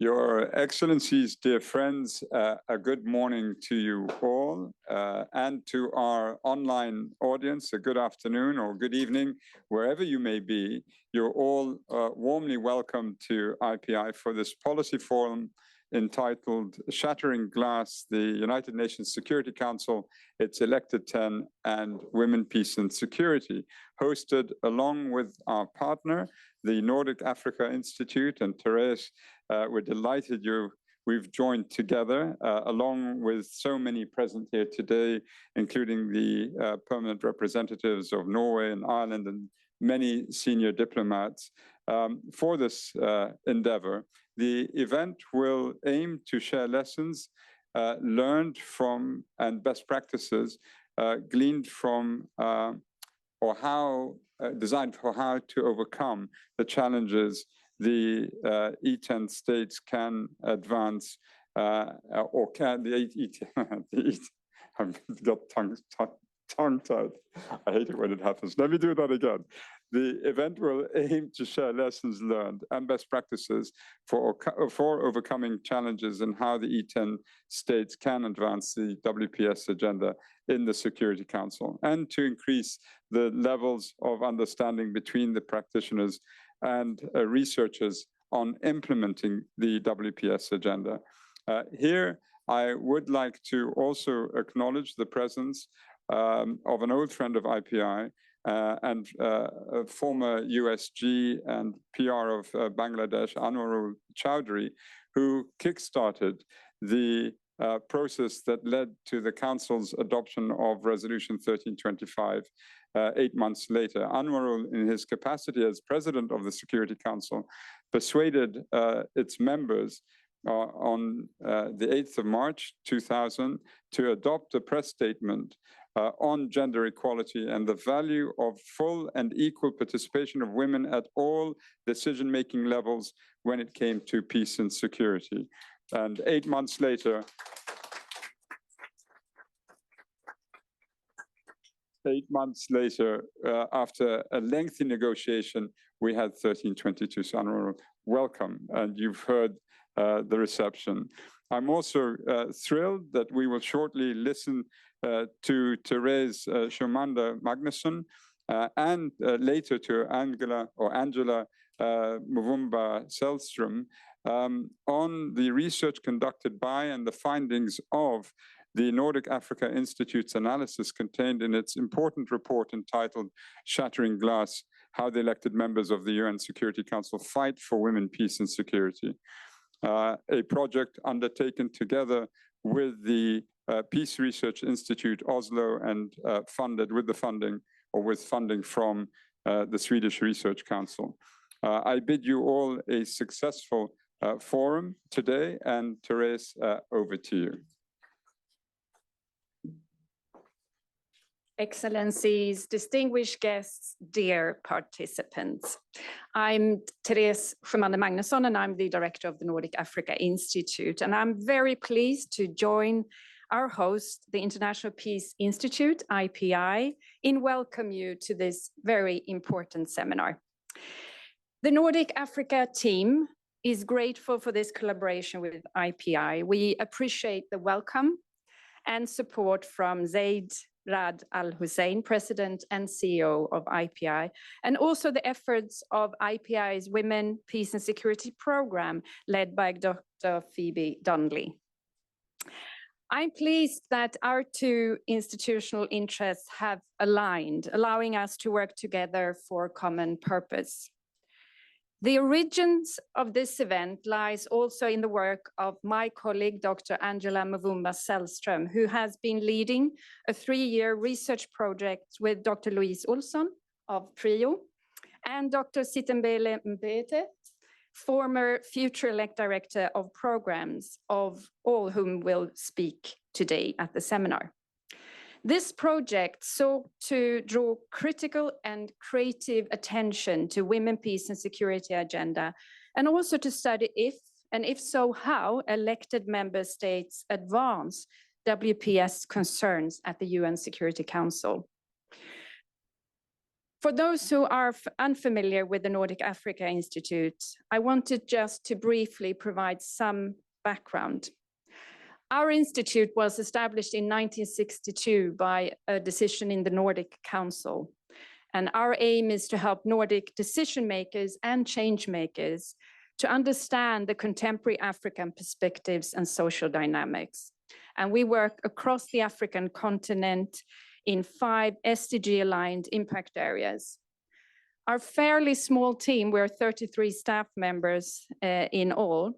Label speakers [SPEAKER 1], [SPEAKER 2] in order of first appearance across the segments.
[SPEAKER 1] Your Excellencies, dear friends, a good morning to you all, and to our online audience, a good afternoon or good evening, wherever you may be. You're all warmly welcome to IPI for this policy forum entitled Shattering Glass, the United Nations Security Council, its elected 10, and Women, Peace and Security, hosted along with our partner, the Nordic Africa Institute, and Therese, we're delighted we've joined together, along with so many present here today, including the permanent representatives of Norway and Ireland and many senior diplomats, for this endeavor. The event will aim to share lessons learned from and best practices gleaned from or how designed for how to overcome the challenges the E10 states can advance or can the E10 I've got tongue-tied. I hate it when it happens. Let me do that again. The event will aim to share lessons learned and best practices for overcoming challenges and how the E10 states can advance the WPS agenda in the Security Council, and to increase the levels of understanding between the practitioners and researchers on implementing the WPS agenda. Here, I would like to also acknowledge the presence of an old friend of IPI, and a former USG and PR of Bangladesh, Anwarul Chowdhury, who kickstarted the process that led to the Council's adoption of Resolution 1325 8 months later. Anwarul, in his capacity as President of the Security Council, persuaded its members on the 8th of March 2000 to adopt a press statement on gender equality and the value of full and equal participation of women at all decision-making levels when it came to peace and security. And 8 months later, after a lengthy negotiation, we had 1322. So, Anwarul, welcome, and you've heard the reception. I'm also thrilled that we will shortly listen to Therese Schumander Magnusson and later to Angela Muvumba Selström on the research conducted by and the findings of the Nordic Africa Institute's analysis contained in its important report entitled Shattering Glass, How the Elected Members of the UN Security Council Fight for Women, Peace and Security. A project undertaken together with the Peace Research Institute Oslo and funded with the funding or with funding from the Swedish Research Council. I bid you all a successful forum today, and Therese, over to you.
[SPEAKER 2] Excellencies, distinguished guests, dear participants. I'm Therese Schumander Magnusson, and I'm the director of the Nordic Africa Institute. And I'm very pleased to join our host, the International Peace Institute, IPI, in welcome you to this very important seminar. The Nordic Africa team is grateful for this collaboration with IPI. We appreciate the welcome and support from Zaid Rad Al Hussein, President and CEO of IPI, and also the efforts of IPI's Women, Peace and Security Program, led by Dr. Phoebe Donnelly. I'm pleased that our two institutional interests have aligned, allowing us to work together for a common purpose. The origins of this event lies also in the work of my colleague, Dr. Angela Muvumba Selström, who has been leading a 3-year research project with Dr. Louise Olsson of PRIO and Dr. Sitembele Mbete, former future elect director of programs, of all whom will speak today at the seminar. This project sought to draw critical and creative attention to women, peace and security agenda, and also to study if, and if so, how elected member states advance WPS concerns at the UN Security Council. For those who are unfamiliar with the Nordic Africa Institute, I wanted just to briefly provide some background. Our institute was established in 1962 by a decision in the Nordic Council. And our aim is to help Nordic decision makers and change makers to understand the contemporary African perspectives and social dynamics. And we work across the African continent in 5 SDG-aligned impact areas. Our fairly small team, we're 33 staff members in all,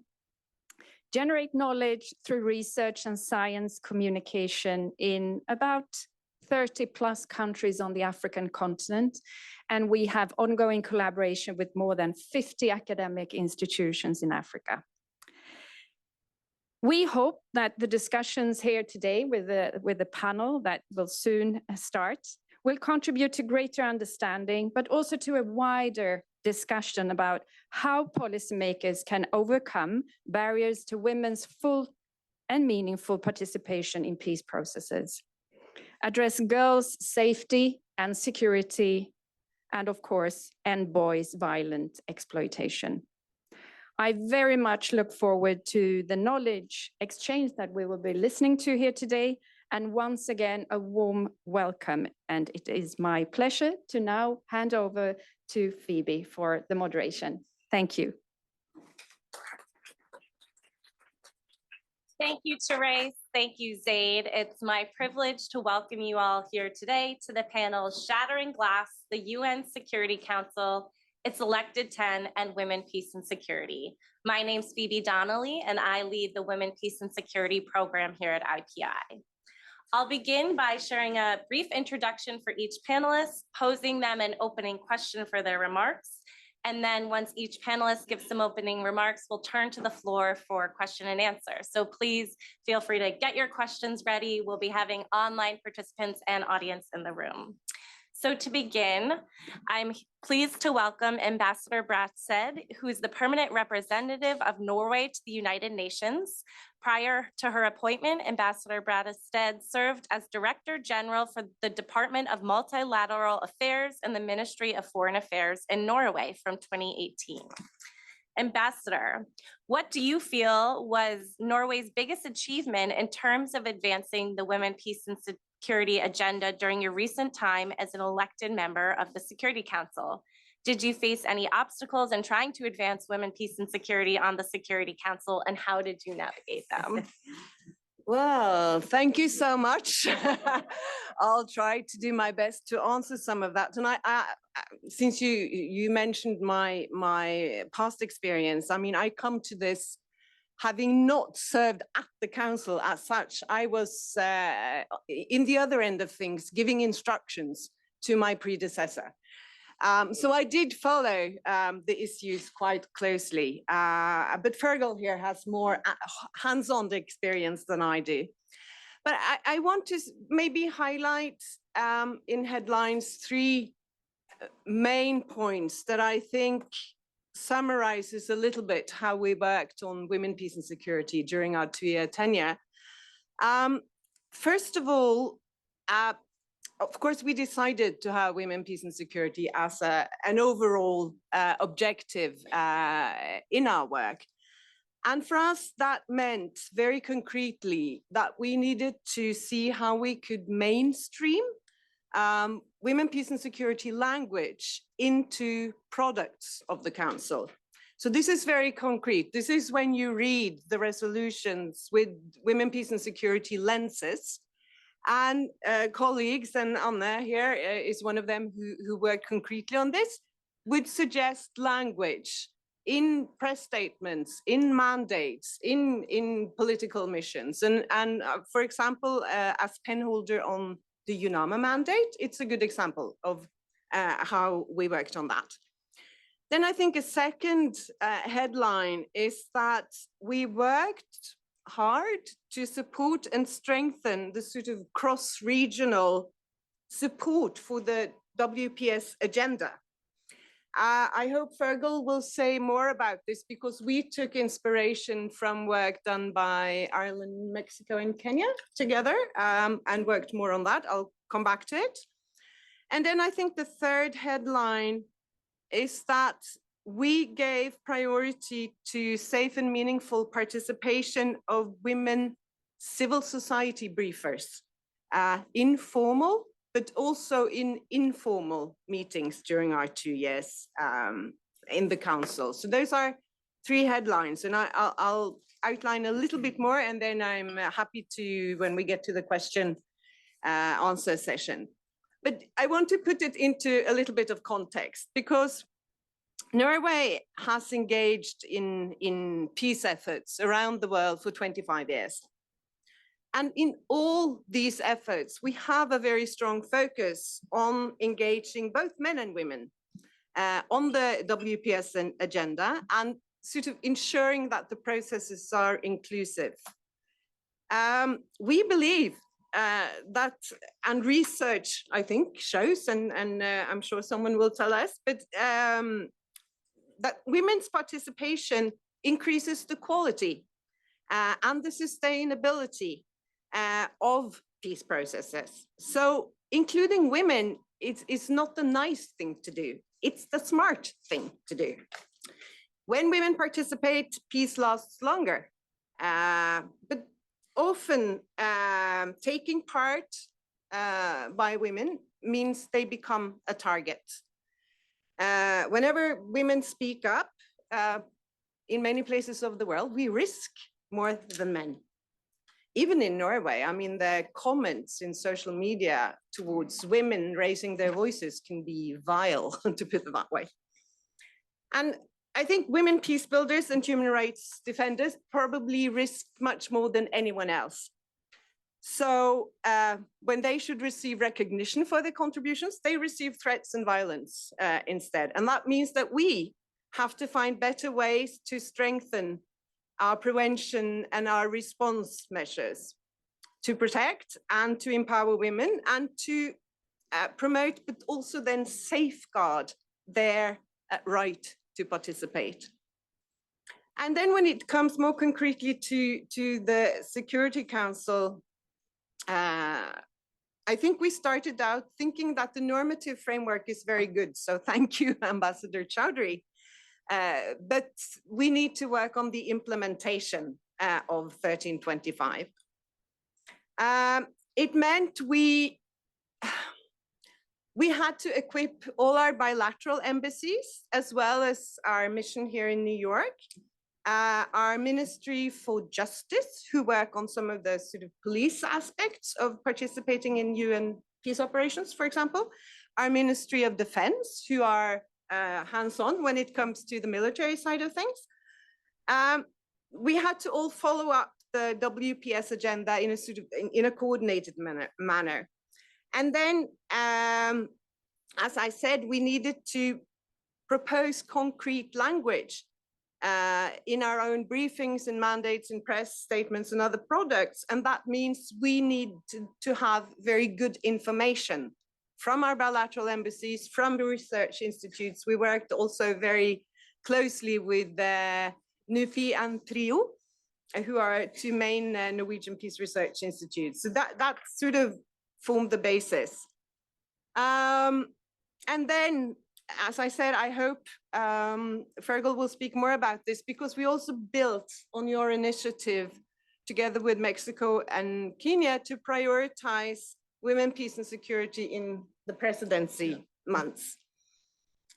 [SPEAKER 2] generate knowledge through research and science communication in about 30+ countries on the African continent. And we have ongoing collaboration with more than 50 academic institutions in Africa. We hope that the discussions here today with the panel that will soon start will contribute to greater understanding, but also to a wider discussion about how policymakers can overcome barriers to women's full and meaningful participation in peace processes, address girls' safety and security, and of course, end boys' violent exploitation. I very much look forward to the knowledge exchange that we will be listening to here today. And once again, a warm welcome. And it is my pleasure to now hand over to Phoebe for the moderation. Thank you.
[SPEAKER 3] Thank you, Therese. Thank you, Zaid. It's my privilege to welcome you all here today to the panel Shattering Glass, the UN Security Council, its elected 10, and Women, Peace, and Security. My name's Phoebe Donnelly, and I lead the Women, Peace, and Security program here at IPI. I'll begin by sharing a brief introduction for each panelist, posing them an opening question for their remarks. And then once each panelist gives some opening remarks, we'll turn to the floor for question and answer. So please feel free to get your questions ready. We'll be having online participants and audience in the room. So to begin, I'm pleased to welcome Ambassador Bratsted, who is the permanent representative of Norway to the United Nations. Prior to her appointment, Ambassador Bratsted served as Director General for the Department of Multilateral Affairs and the Ministry of Foreign Affairs in Norway from 2018. Ambassador, what do you feel was Norway's biggest achievement in terms of advancing the Women, Peace, and Security agenda during your recent time as an elected member of the Security Council? Did you face any obstacles in trying to advance women, peace, and security on the Security Council, and how did you navigate them?
[SPEAKER 4] Well, thank you so much. I'll try to do my best to answer some of that. And since you mentioned my past experience, I mean, I come to this having not served at the council as such. I was in the other end of things, giving instructions to my predecessor. So I did follow the issues quite closely, but Fergal here has more hands-on experience than I do. But I want to maybe highlight in headlines 3 main points that I think summarizes a little bit how we worked on women, peace, and security during our 2-year tenure. First of all, of course, we decided to have women, peace, and security as an overall objective in our work. And for us, that meant very concretely that we needed to see how we could mainstream women, peace, and security language into products of the Council. So this is very concrete. This is when you read the resolutions with women, peace, and security lenses. And colleagues, and Anna here is one of them who worked concretely on this, would suggest language in press statements, in mandates, in political missions. And for example, as penholder on the UNAMA mandate, it's a good example of how we worked on that. Then I think a second headline is that we worked hard to support and strengthen the sort of cross-regional support for the WPS agenda. I hope Fergal will say more about this because we took inspiration from work done by Ireland, Mexico, and Kenya together and worked more on that. I'll come back to it. And then I think the third headline is that we gave priority to safe and meaningful participation of women civil society briefers, informal, but also in informal meetings during our 2 years in the council. So those are 3 headlines, and I'll outline a little bit more, and then I'm happy to, when we get to the question answer session. But I want to put it into a little bit of context, because Norway has engaged in peace efforts around the world for 25 years. And in all these efforts, we have a very strong focus on engaging both men and women on the WPS agenda and sort of ensuring that the processes are inclusive. We believe that, and research, I think, shows, and I'm sure someone will tell us, but that women's participation increases the quality and the sustainability of peace processes. So including women is not the nice thing to do, it's the smart thing to do. When women participate, peace lasts longer. But often taking part by women means they become a target. Whenever women speak up, in many places of the world, we risk more than men. Even in Norway, I mean, the comments in social media towards women raising their voices can be vile, to put it that way. And I think women peace builders and human rights defenders probably risk much more than anyone else. So when they should receive recognition for their contributions, they receive threats and violence instead. And that means that we have to find better ways to strengthen our prevention and our response measures to protect and to empower women and to promote, but also then safeguard their right to participate. And then when it comes more concretely to the Security Council, I think we started out thinking that the normative framework is very good. So thank you, Ambassador Chowdhury. But we need to work on the implementation of 1325. It meant we had to equip all our bilateral embassies, as well as our mission here in New York, our Ministry for Justice, who work on some of the sort of police aspects of participating in UN peace operations, for example, our Ministry of Defense, who are hands-on when it comes to the military side of things. We had to all follow up the WPS agenda in a sort of in a coordinated manner. And then, as I said, we needed to propose concrete language in our own briefings and mandates and press statements and other products. And that means we need to have very good information from our bilateral embassies, from the research institutes. We worked also very closely with NUFI and TRIO, who are 2 main Norwegian peace research institutes. So that sort of formed the basis. And then, as I said, I hope Fergal will speak more about this, because we also built on your initiative together with Mexico and Kenya to prioritize women, peace and security in the presidency months.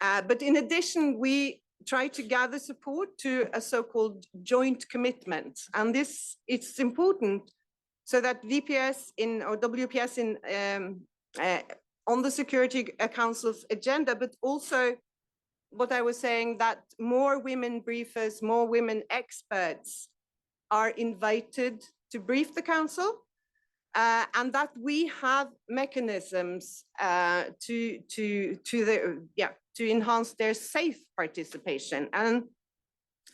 [SPEAKER 4] But in addition, we try to gather support to a so-called joint commitment. And this, it's important so that VPS or WPS on the Security Council's agenda, but also what I was saying, that more women briefers, more women experts are invited to brief the Council, and that we have mechanisms to enhance their safe participation. And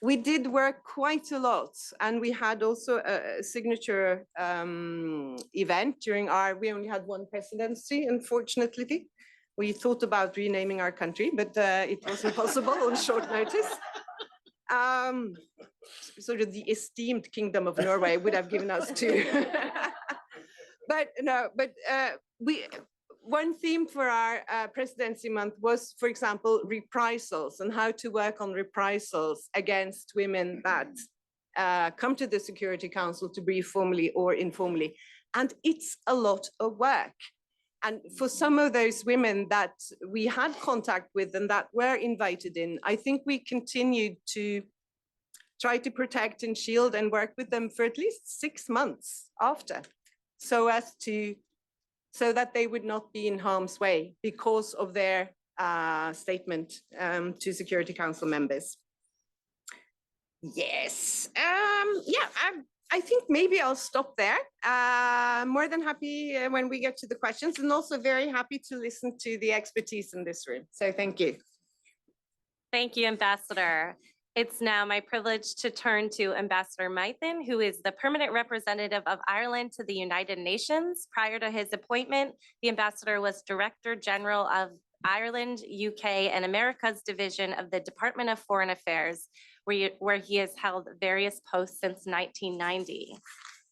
[SPEAKER 4] we did work quite a lot, and we had also a signature event during we only had 1 presidency, unfortunately. We thought about renaming our country, but it wasn't possible on short notice. Sort of the esteemed Kingdom of Norway would have given us 2. But no, but one theme for our presidency month was, for example, reprisals and how to work on reprisals against women that come to the Security Council to brief formally or informally. And it's a lot of work. And for some of those women that we had contact with and that were invited in, I think we continued to try to protect and shield and work with them for at least 6 months after, so that they would not be in harm's way because of their statement to Security Council members. Yes, I think maybe I'll stop there. More than happy when we get to the questions, and also very happy to listen to the expertise in this room. So thank you.
[SPEAKER 3] Thank you, Ambassador. It's now my privilege to turn to Ambassador Mythen, who is the permanent representative of Ireland to the United Nations. Prior to his appointment, the ambassador was Director General of Ireland, UK, and Americas Division of the Department of Foreign Affairs, where he has held various posts since 1990.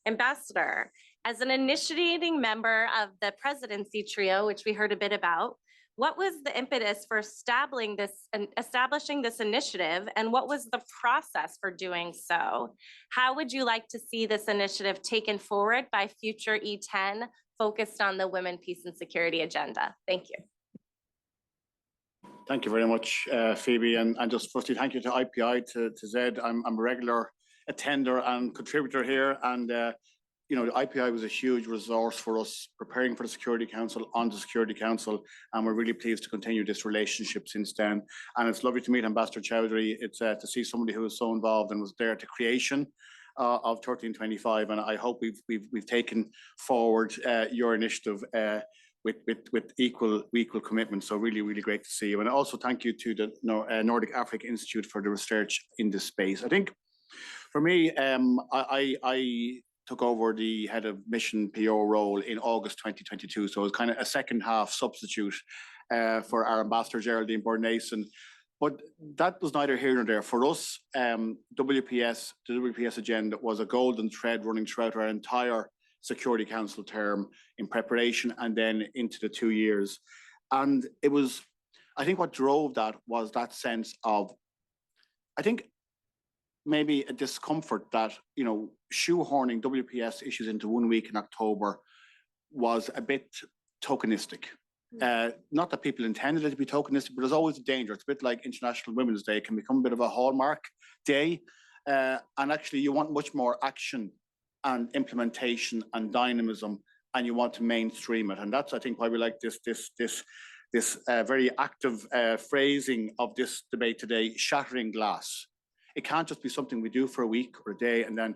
[SPEAKER 3] Ambassador, as an initiating member of the presidency trio, which we heard a bit about, what was the impetus for establishing this initiative, and what was the process for doing so? How would you like to see this initiative taken forward by future E10 focused on the women, peace, and security agenda? Thank you.
[SPEAKER 5] Thank you very much, Phoebe. And just firstly, thank you to IPI, to Zed. I'm a regular attender and contributor here. And you know, the IPI was a huge resource for us preparing for the Security Council, on the Security Council, and we're really pleased to continue this relationship since then. And it's lovely to meet Ambassador Chowdhury. It's to see somebody who was so involved and was there at the creation of 1325, and I hope we've taken forward your initiative with equal commitment. So really great to see you. And also thank you to the Nordic Africa Institute for the research in this space. I think for me, I took over the head of mission PO role in August 2022. So it was kind of a second half substitute for our ambassador, Geraldine Bornason. But that was neither here nor there. For us, the WPS agenda was a golden thread running throughout our entire Security Council term in preparation and then into the 2 years. And it was, I think what drove that was that sense of, I think, maybe a discomfort that, you know, shoehorning WPS issues into 1 week in October was a bit tokenistic. Not that people intended it to be tokenistic, but there's always a danger. It's a bit like International Women's Day. It can become a bit of a hallmark day. And actually you want much more action and implementation and dynamism, and you want to mainstream it. And that's, I think, why we like this very active phrasing of this debate today, shattering glass. It can't just be something we do for a week or a day and then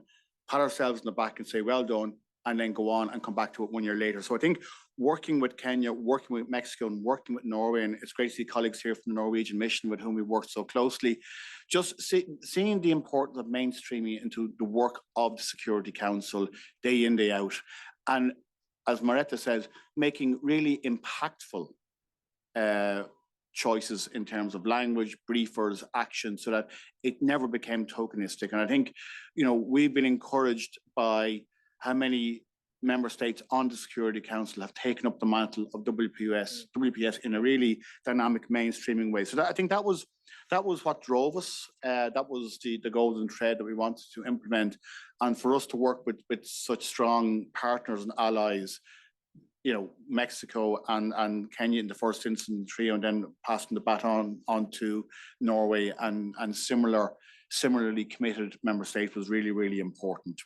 [SPEAKER 5] pat ourselves in the back and say, well done, and then go on and come back to it 1 year later. So I think working with Kenya, working with Mexico, and working with Norway, and it's great to see colleagues here from the Norwegian mission with whom we worked so closely, just seeing the importance of mainstreaming into the work of the Security Council day in, day out. And as Maretta says, making really impactful choices in terms of language, briefers, action, so that it never became tokenistic. And I think, you know, we've been encouraged by how many member states on the Security Council have taken up the mantle of WPS in a really dynamic mainstreaming way. So that, I think that was what drove us. That was the golden thread that we wanted to implement. And for us to work with such strong partners and allies, you know, Mexico and Kenya in the first instance, trio, and then passing the baton on to Norway and similarly committed member states was really important.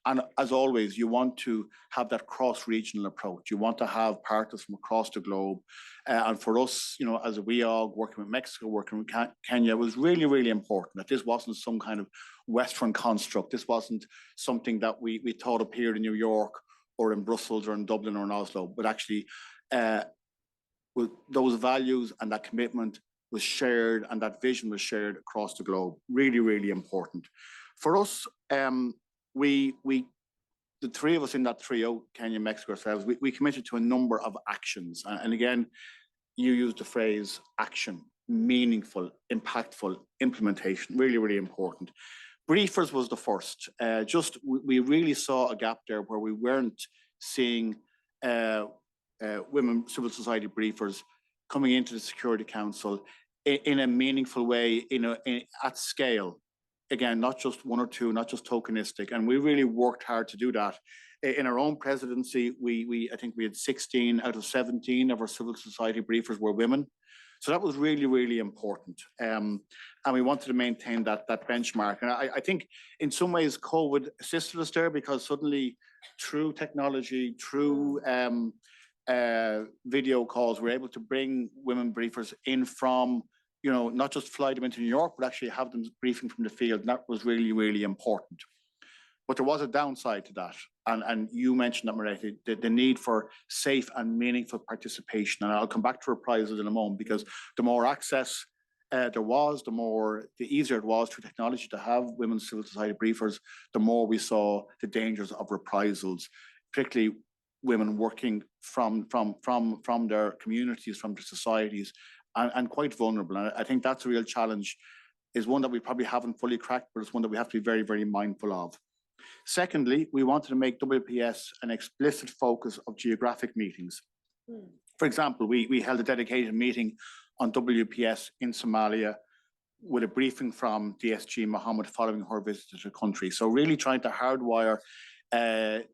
[SPEAKER 5] And as always, you want to have that cross-regional approach. You want to have partners from across the globe. And for us, you know, as a WEOG, working with Mexico, working with Kenya, it was really important that this wasn't some kind of Western construct. This wasn't something that we thought appeared in New York or in Brussels or in Dublin or in Oslo, but actually with those values and that commitment was shared and that vision was shared across the globe. Really important. For us, the three of us in that trio, Kenya, Mexico, ourselves, we committed to a number of actions. And again, you used the phrase action, meaningful, impactful, implementation, really important. Briefers was the first. We really saw a gap there where we weren't seeing women civil society briefers coming into the Security Council in a meaningful way, at scale. Again, not just one or two, not just tokenistic. And we really worked hard to do that. In our own presidency, I think we had 16 out of 17 of our civil society briefers were women. So that was really, really important. And we wanted to maintain that benchmark. And I think in some ways COVID assisted us there, because suddenly through technology, through video calls, we're able to bring women briefers in from, not just fly them into New York, but actually have them briefing from the field. And that was really, really important. But there was a downside to that. And you mentioned that, Marietta, the need for safe and meaningful participation. And I'll come back to reprisals in a moment, because the more access there was, the easier it was through technology to have women's civil society briefers, the more we saw the dangers of reprisals, particularly women working from their communities, from their societies, and quite vulnerable. And I think that's a real challenge, is one that we probably haven't fully cracked, but it's one that we have to be very, very mindful of. Secondly, we wanted to make WPS an explicit focus of geographic meetings. For example, we held a dedicated meeting on WPS in Somalia with a briefing from DSG Mohammed following her visit to the country. So really trying to hardwire to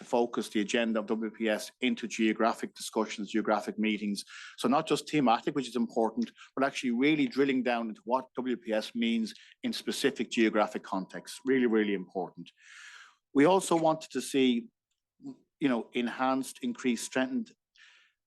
[SPEAKER 5] focus the agenda of WPS into geographic discussions, geographic meetings. So not just thematic, which is important, but actually really drilling down into what WPS means in specific geographic contexts. Really, really important. We also wanted to see, enhanced, increased, strengthened,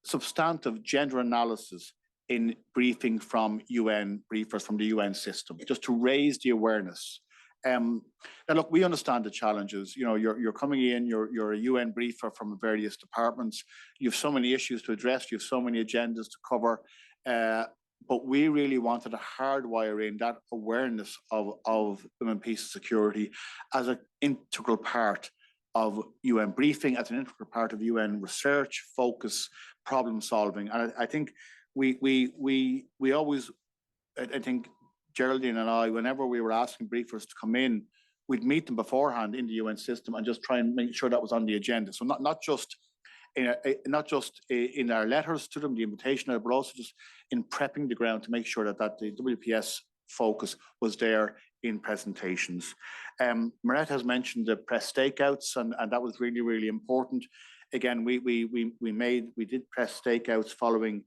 [SPEAKER 5] substantive gender analysis in briefing from UN briefers, from the UN system, just to raise the awareness. Now, look, we understand the challenges. You're coming in, you're a UN briefer from various departments. You have so many issues to address. You have so many agendas to cover. But we really wanted to hardwire in that awareness of women, peace, and security as an integral part of UN briefing, as an integral part of UN research, focus, problem solving. And I think we always, I think, Geraldine and I, whenever we were asking briefers to come in, we'd meet them beforehand in the UN system and just try and make sure that was on the agenda. So not just in our letters to them, the invitation, but also just in prepping the ground to make sure that the WPS focus was there in presentations. Marietta has mentioned the press stakeouts, and that was really, really important. Again, we did press stakeouts following,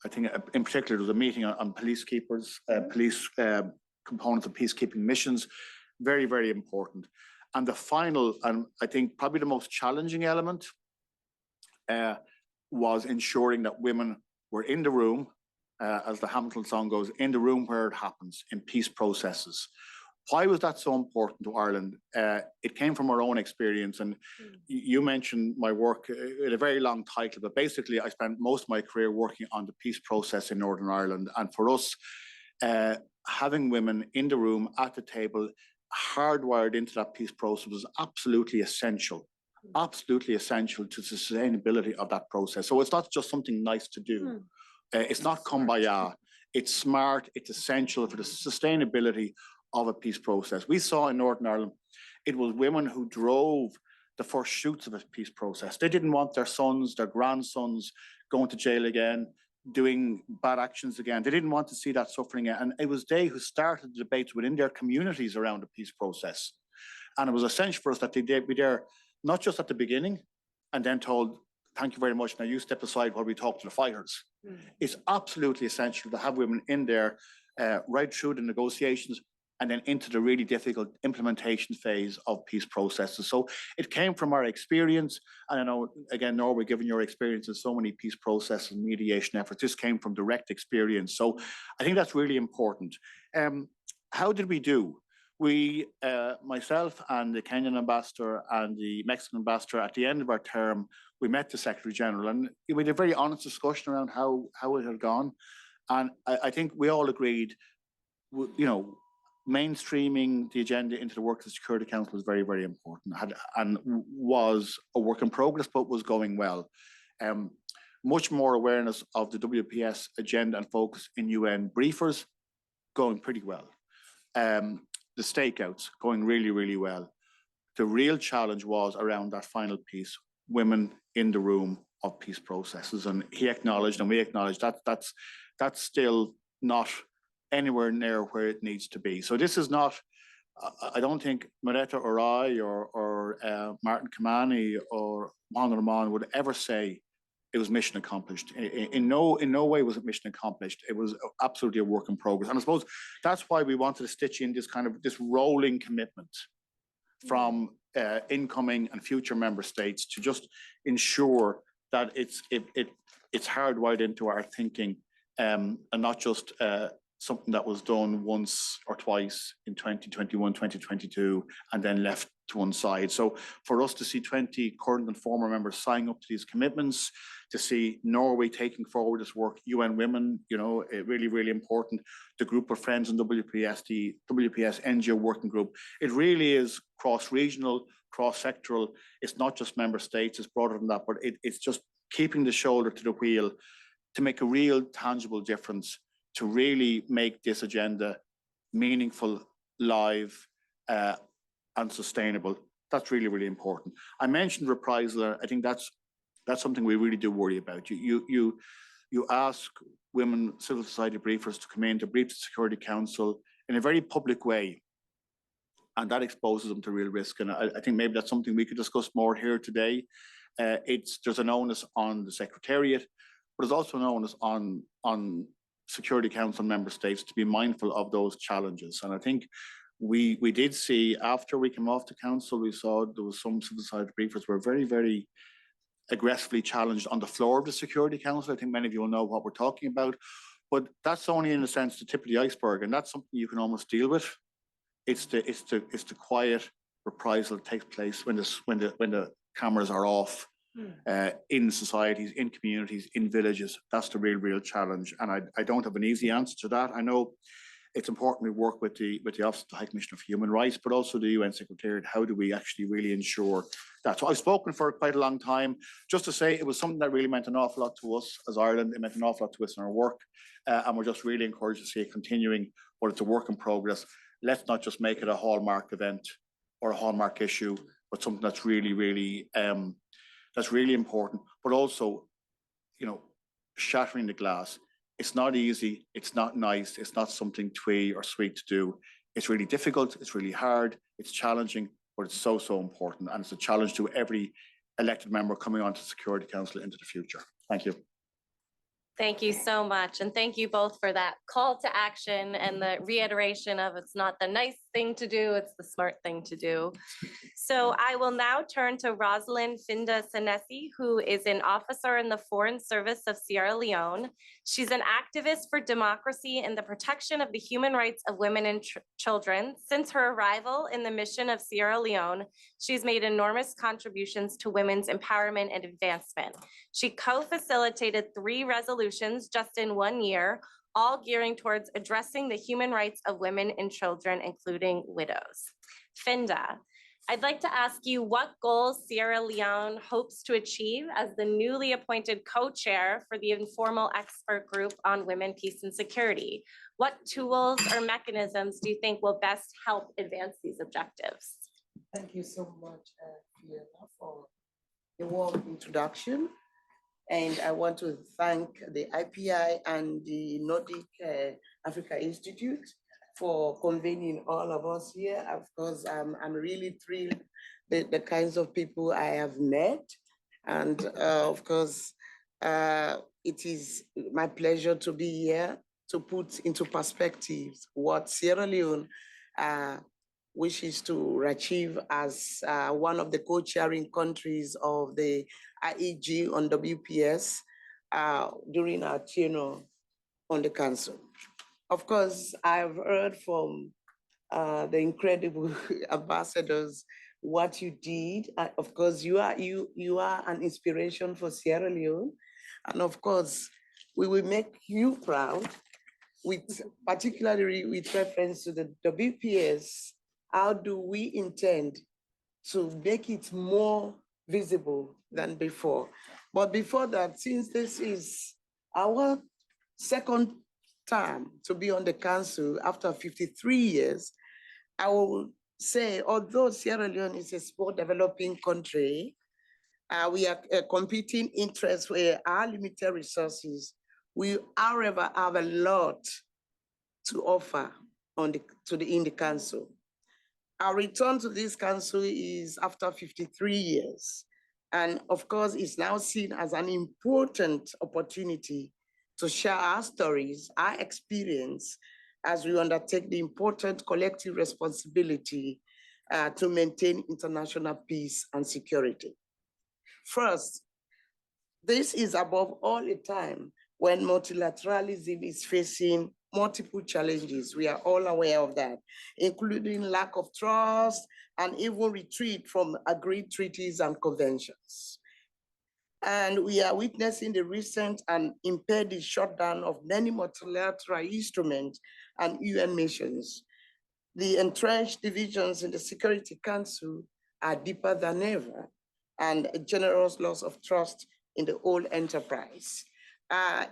[SPEAKER 5] I think in particular, there was a meeting on police keepers, police components of peacekeeping missions. Very, very important. And the final, and I think probably the most challenging element, was ensuring that women were in the room, as the Hamilton song goes, in the room where it happens, in peace processes. Why was that so important to Ireland? It came from our own experience, and you mentioned my work in a very long title, but basically I spent most of my career working on the peace process in Northern Ireland. And for us, having women in the room at the table, hardwired into that peace process, was absolutely essential to the sustainability of that process. So it's not just something nice to do. It's not kumbaya. It's smart. It's essential for the sustainability of a peace process. We saw in Northern Ireland, it was women who drove the first shoots of a peace process. They didn't want their sons, their grandsons going to jail again, doing bad actions again. They didn't want to see that suffering again. And it was they who started the debates within their communities around the peace process. And it was essential for us that they be there, not just at the beginning and then told, thank you very much, now you step aside while we talk to the fighters. It's absolutely essential to have women in there right through the negotiations and then into the really difficult implementation phase of peace processes. So it came from our experience. And I know, again, Norway, given your experience in so many peace processes and mediation efforts, this came from direct experience. So I think that's really important. How did we do? We, myself and the Kenyan ambassador and the Mexican ambassador, at the end of our term, we met the Secretary General, and we had a very honest discussion around how it had gone. And I think we all agreed, mainstreaming the agenda into the work of the Security Council was very, very important, and was a work in progress, but was going well. Much more awareness of the WPS agenda and focus in UN briefers, going pretty well. The stakeouts going really, really well. The real challenge was around that final piece, women in the room of peace processes. And he acknowledged, and we acknowledged, that that's still not anywhere near where it needs to be. So this is not, I don't think Maretta or I or Martin Kamani or Juan Ramon would ever say it was mission accomplished. In no way was it mission accomplished. It was absolutely a work in progress. And I suppose that's why we wanted to stitch in this kind of this rolling commitment from incoming and future member states to just ensure that it's hardwired into our thinking, and not just something that was done once or twice in 2021, 2022, and then left to one side. So for us to see 20 current and former members signing up to these commitments, to see Norway taking forward this work, UN Women, you know, really, really important. The group of friends in WPS, the WPS NGO working group, it really is cross-regional, cross-sectoral. It's not just member states, it's broader than that, but it's just keeping the shoulder to the wheel to make a real tangible difference, to really make this agenda meaningful, live, and sustainable. That's really, really important. I mentioned reprisal. I think that's something we really do worry about. You ask women, civil society briefers to come in to brief the Security Council in a very public way, and that exposes them to real risk. And I think maybe that's something we could discuss more here today. There's an onus on the Secretariat, but there's also an onus on Security Council member states to be mindful of those challenges. And I think we did see, after we came off the council, we saw there was some civil society briefers were very, very aggressively challenged on the floor of the Security Council. I think many of you will know what we're talking about, but that's only, in a sense, the tip of the iceberg, and that's something you can almost deal with. It's the quiet reprisal that takes place when the cameras are off. In societies, in communities, in villages. That's the real challenge, and I don't have an easy answer to that. I know it's important we work with the Office of the High Commissioner for Human Rights, but also the UN Secretariat. How do we actually really ensure that? So I've spoken for quite a long time, just to say it was something that really meant an awful lot to us as Ireland. It meant an awful lot to us in our work, and we're just really encouraged to see it continuing, but it's a work in progress. Let's not just make it a hallmark event or a hallmark issue, but something that's really important, but also, you know, shattering the glass. It's not easy, it's not nice, it's not something twee or sweet to do. It's really difficult, it's really hard, it's challenging, but it's so important. And it's a challenge to every elected member coming onto the Security Council into the future. Thank you.
[SPEAKER 3] Thank you so much. And thank you both for that call to action and the reiteration of it's not the nice thing to do, it's the smart thing to do. So I will now turn to Rosalind Finda Senesi, who is an officer in the Foreign Service of Sierra Leone. She's an activist for democracy and the protection of the human rights of women and children. Since her arrival in the mission of Sierra Leone, she's made enormous contributions to women's empowerment and advancement. She co-facilitated 3 resolutions just in 1 year, all gearing towards addressing the human rights of women and children, including widows. Finda, I'd like to ask you what goals Sierra Leone hopes to achieve as the newly appointed co-chair for the informal expert group on women, peace, and security. What tools or mechanisms do you think will best help advance these objectives?
[SPEAKER 6] Thank you so much, Fiona, for the warm introduction. And I want to thank the IPI and the Nordic Africa Institute for convening all of us here. Of course, I'm really thrilled the kinds of people I have met. And of course, it is my pleasure to be here to put into perspective what Sierra Leone wishes to achieve as one of the co-chairing countries of the IEG on WPS during our tenure on the council. Of course, I've heard from the incredible ambassadors what you did. Of course, you are an inspiration for Sierra Leone, and of course, we will make you proud. Particularly with reference to the WPS, how do we intend to make it more visible than before? But before that, since this is our second time to be on the council after 53 years, I will say, although Sierra Leone is a small developing country, we are competing interests where our limited resources, we however have a lot to offer in the council. Our return to this council is after 53 years. And of course, it's now seen as an important opportunity to share our stories, our experience, as we undertake the important collective responsibility to maintain international peace and security. First, this is above all a time when multilateralism is facing multiple challenges. We are all aware of that, including lack of trust and even retreat from agreed treaties and conventions. And we are witnessing the recent and impending shutdown of many multilateral instruments and UN missions. The entrenched divisions in the Security Council are deeper than ever, and a generous loss of trust in the whole enterprise.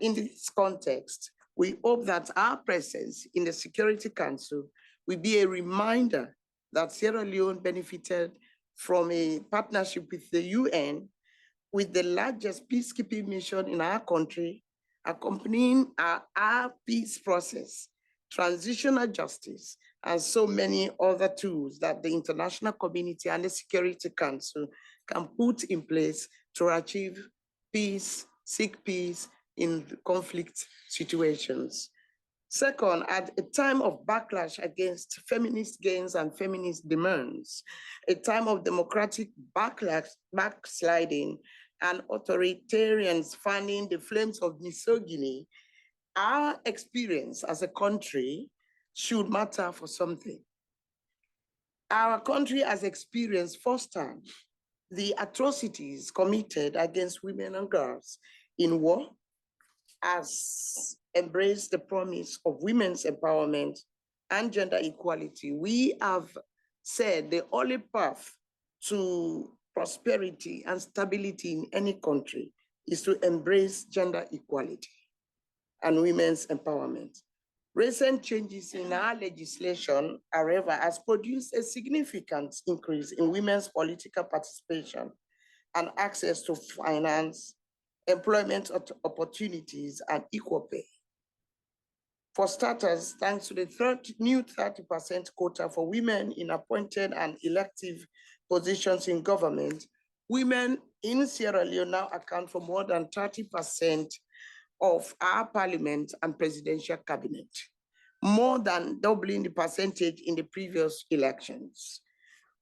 [SPEAKER 6] In this context, we hope that our presence in the Security Council will be a reminder that Sierra Leone benefited from a partnership with the UN, with the largest peacekeeping mission in our country, accompanying our peace process, transitional justice, and so many other tools that the international community and the Security Council can put in place to achieve peace, seek peace in conflict situations. Second, at a time of backlash against feminist gains and feminist demands, a time of democratic backsliding and authoritarians fanning the flames of misogyny, our experience as a country should matter for something. Our country has experienced firsthand the atrocities committed against women and girls in war, has embraced the promise of women's empowerment and gender equality. We have said the only path to prosperity and stability in any country is to embrace gender equality and women's empowerment. Recent changes in our legislation, however, has produced a significant increase in women's political participation and access to finance, employment opportunities, and equal pay. For starters, thanks to the new 30% quota for women in appointed and elective positions in government, women in Sierra Leone now account for more than 30% of our parliament and presidential cabinet, more than doubling the percentage in the previous elections.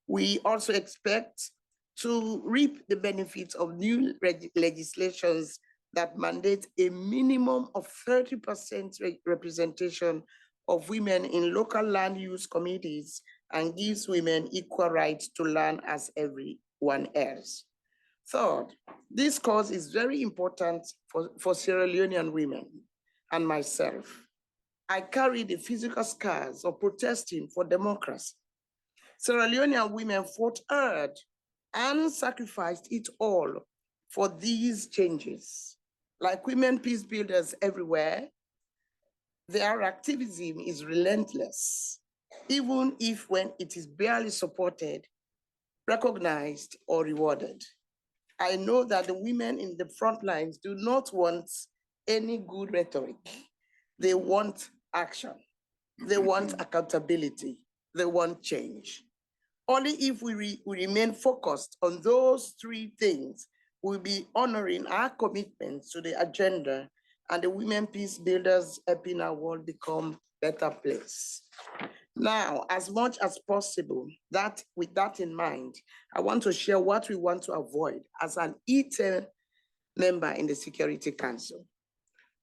[SPEAKER 6] We also expect to reap the benefits of new legislations that mandate a minimum of 30% representation of women in local land use committees and gives women equal rights to land as everyone else. Third, this cause is very important for Sierra Leonean women and myself. I carry the physical scars of protesting for democracy. Sierra Leonean women fought hard and sacrificed it all for these changes. Like women peace builders everywhere, their activism is relentless, even if when it is barely supported, recognized, or rewarded. I know that the women in the front lines do not want any good rhetoric. They want action. They want accountability. They want change. Only if we remain focused on those three things, we'll be honoring our commitments to the agenda and the women peace builders helping our world become a better place. Now, as much as possible, with that in mind, I want to share what we want to avoid as an ETEL member in the Security Council.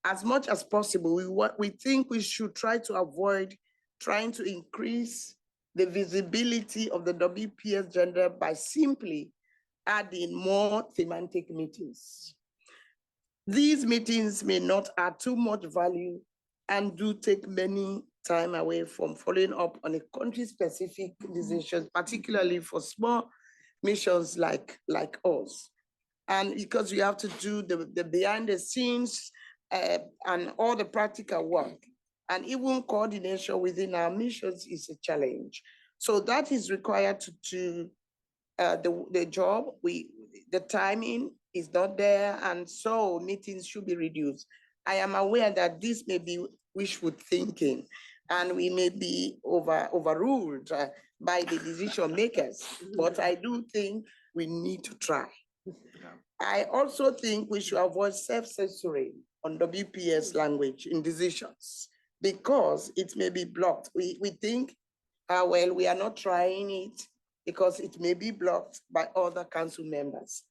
[SPEAKER 6] As much as possible, we think we should try to avoid trying to increase the visibility of the WPS gender by simply adding more thematic meetings. These meetings may not add too much value and do take many time away from following up on a country-specific decision, particularly for small missions like us. And because we have to do the behind the scenes and all the practical work, and even coordination within our missions is a challenge. So that is required to do the job. The timing is not there, and so meetings should be reduced. I am aware that this may be wishful thinking, and we may be overruled by the decision makers, but I do think we need to try. I also think we should avoid self-censoring on WPS language in decisions because it may be blocked. We think, well, we are not trying it because it may be blocked by other council members.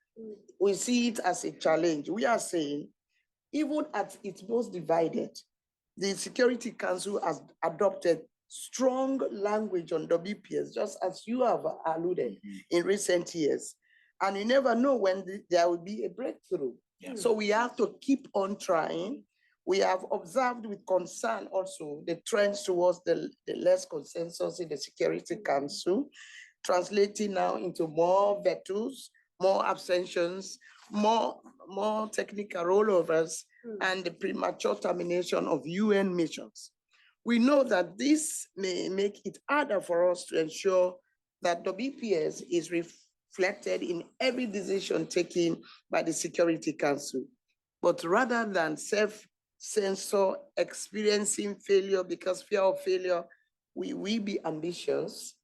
[SPEAKER 6] We see it as a challenge. We are saying, even at its most divided, the Security Council has adopted strong language on WPS, just as you have alluded in recent years. And you never know when there will be a breakthrough. Yeah. So we have to keep on trying. We have observed with concern also the trends towards the less consensus in the Security Council, translating now into more vetoes, more abstentions, more technical rollovers, and the premature termination of UN missions. We know that this may make it harder for us to ensure that WPS is reflected in every decision taken by the Security Council. But rather than self-censor, experiencing failure because fear of failure, we be ambitious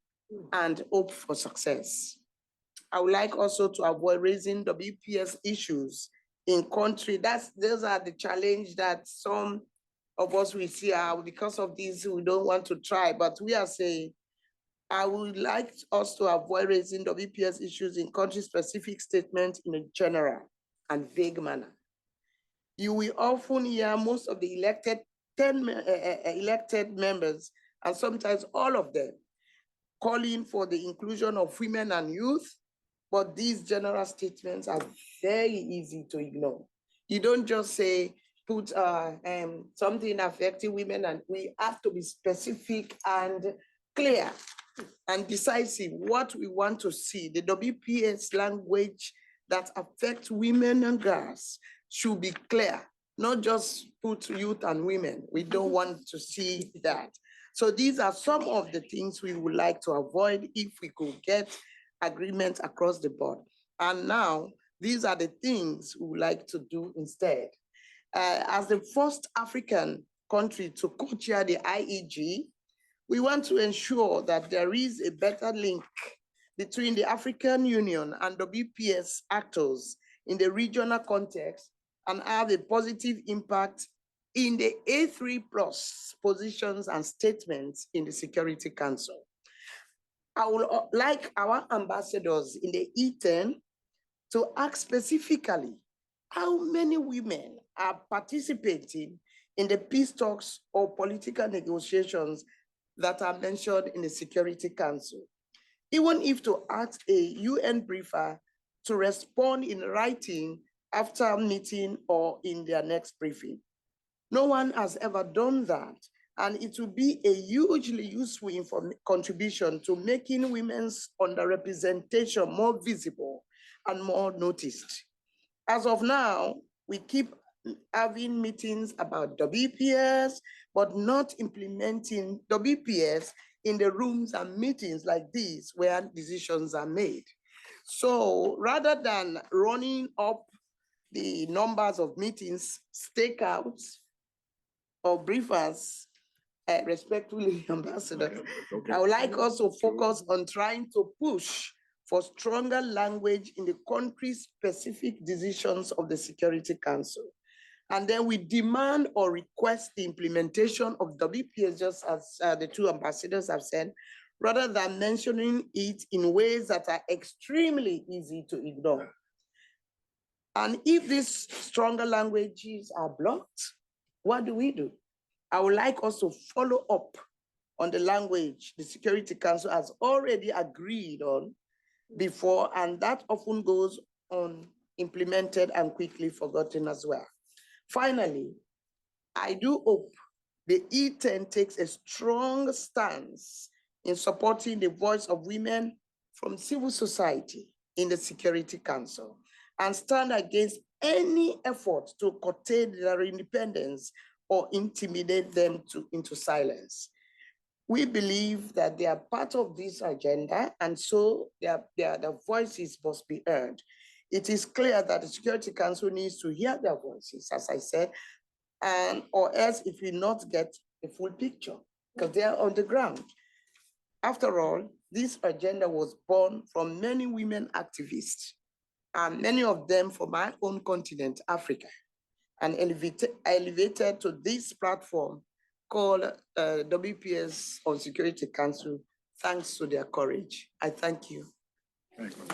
[SPEAKER 6] and hope for success. I would like also to avoid raising WPS issues in country. Those are the challenge that some of us we see because of this, we don't want to try, but we are saying, I would like us to avoid raising WPS issues in country-specific statements in a general and vague manner. You will often hear most of the elected members, and sometimes all of them, calling for the inclusion of women and youth, but these general statements are very easy to ignore. You don't just say, put something affecting women, and we have to be specific and clear and decisive what we want to see. The WPS language that affects women and girls should be clear, not just put youth and women. We don't want to see that. So these are some of the things we would like to avoid if we could get agreement across the board. And now, these are the things we would like to do instead. As the first African country to co-chair the IEG, we want to ensure that there is a better link between the African Union and WPS actors in the regional context and have a positive impact in the A3+ positions and statements in the Security Council. I would like our ambassadors in the E10 to ask specifically how many women are participating in the peace talks or political negotiations that are mentioned in the Security Council. Even if to ask a UN briefer to respond in writing after a meeting or in their next briefing. No one has ever done that, and it will be a hugely useful contribution to making women's underrepresentation more visible and more noticed. As of now, we keep having meetings about WPS, but not implementing WPS in the rooms and meetings like these where decisions are made. So rather than running up the numbers of meetings, stakeouts, or briefers, respectfully, Ambassador, I would like us to focus on trying to push for stronger language in the country-specific decisions of the Security Council. And then we demand or request the implementation of WPS, just as the two ambassadors have said, rather than mentioning it in ways that are extremely easy to ignore. And if these stronger languages are blocked, what do? I would like us to follow up on the language the Security Council has already agreed on before, and that often goes unimplemented and quickly forgotten as well. Finally, I do hope the E10 takes a strong stance in supporting the voice of women from civil society in the Security Council and stand against any effort to curtail their independence or intimidate them into silence. We believe that they are part of this agenda, and so their voices must be heard. It is clear that the Security Council needs to hear their voices, as I said, and or else it will not get the full picture because they are on the ground. After all, this agenda was born from many women activists, and many of them from our own continent, Africa, and elevated to this platform called WPS on Security Council, thanks to their courage. I thank you.
[SPEAKER 5] Thank you.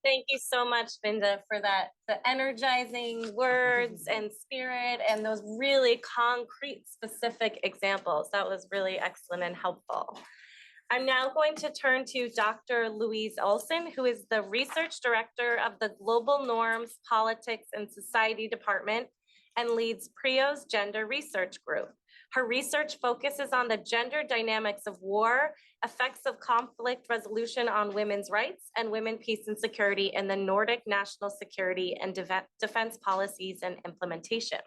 [SPEAKER 3] Thank you so much, Binda, for that, the energizing words and spirit and those really concrete, specific examples. That was really excellent and helpful. I'm now going to turn to Dr. Louise Olson, who is the Research Director of the Global Norms, Politics, and Society Department and leads PRIO's Gender Research Group. Her research focuses on the gender dynamics of war, effects of conflict resolution on women's rights, and women, peace, and security in the Nordic national security and defense policies and implementation.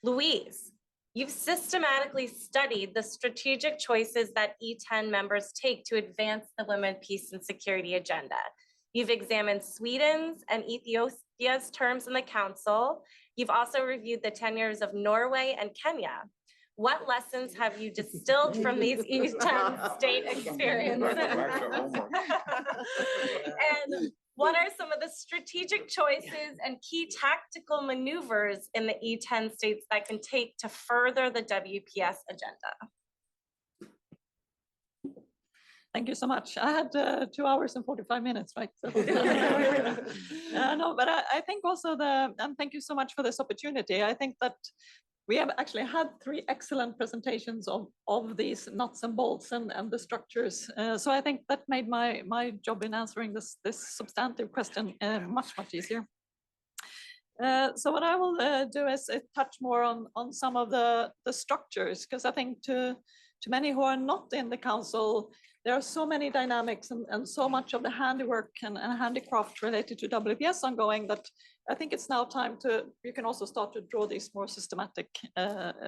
[SPEAKER 3] Louise, you've systematically studied the strategic choices that E10 members take to advance the women, peace, and security agenda. You've examined Sweden's and Ethiopia's terms in the Council. You've also reviewed the tenures of Norway and Kenya. What lessons have you distilled from these E10 state experiences? And what are some of the strategic choices and key tactical maneuvers in the E10 states that can take to further the WPS agenda?
[SPEAKER 7] Thank you so much. I had 2 hours and 45 minutes, right? So, no, but I think also and thank you so much for this opportunity. I think that we have actually had 3 excellent presentations of these nuts and bolts and the structures. So I think that made my job in answering this substantive question much easier. So what I will do is touch more on some of the structures, because I think to many who are not in the Council, there are so many dynamics and so much of the handiwork and handicraft related to WPS ongoing that I think it's now time you can also start to draw these more systematic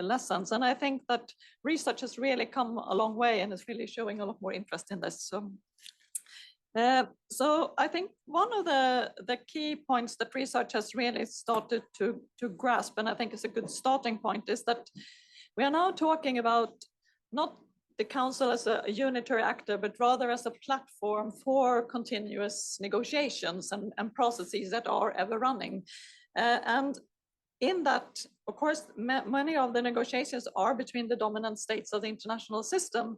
[SPEAKER 7] lessons. And I think that research has really come a long way and is really showing a lot more interest in this. So I think one of the key points that research has really started to grasp, and I think is a good starting point, is that we are now talking about not the Council as a unitary actor, but rather as a platform for continuous negotiations and processes that are ever running. And in that, of course, many of the negotiations are between the dominant states of the international system,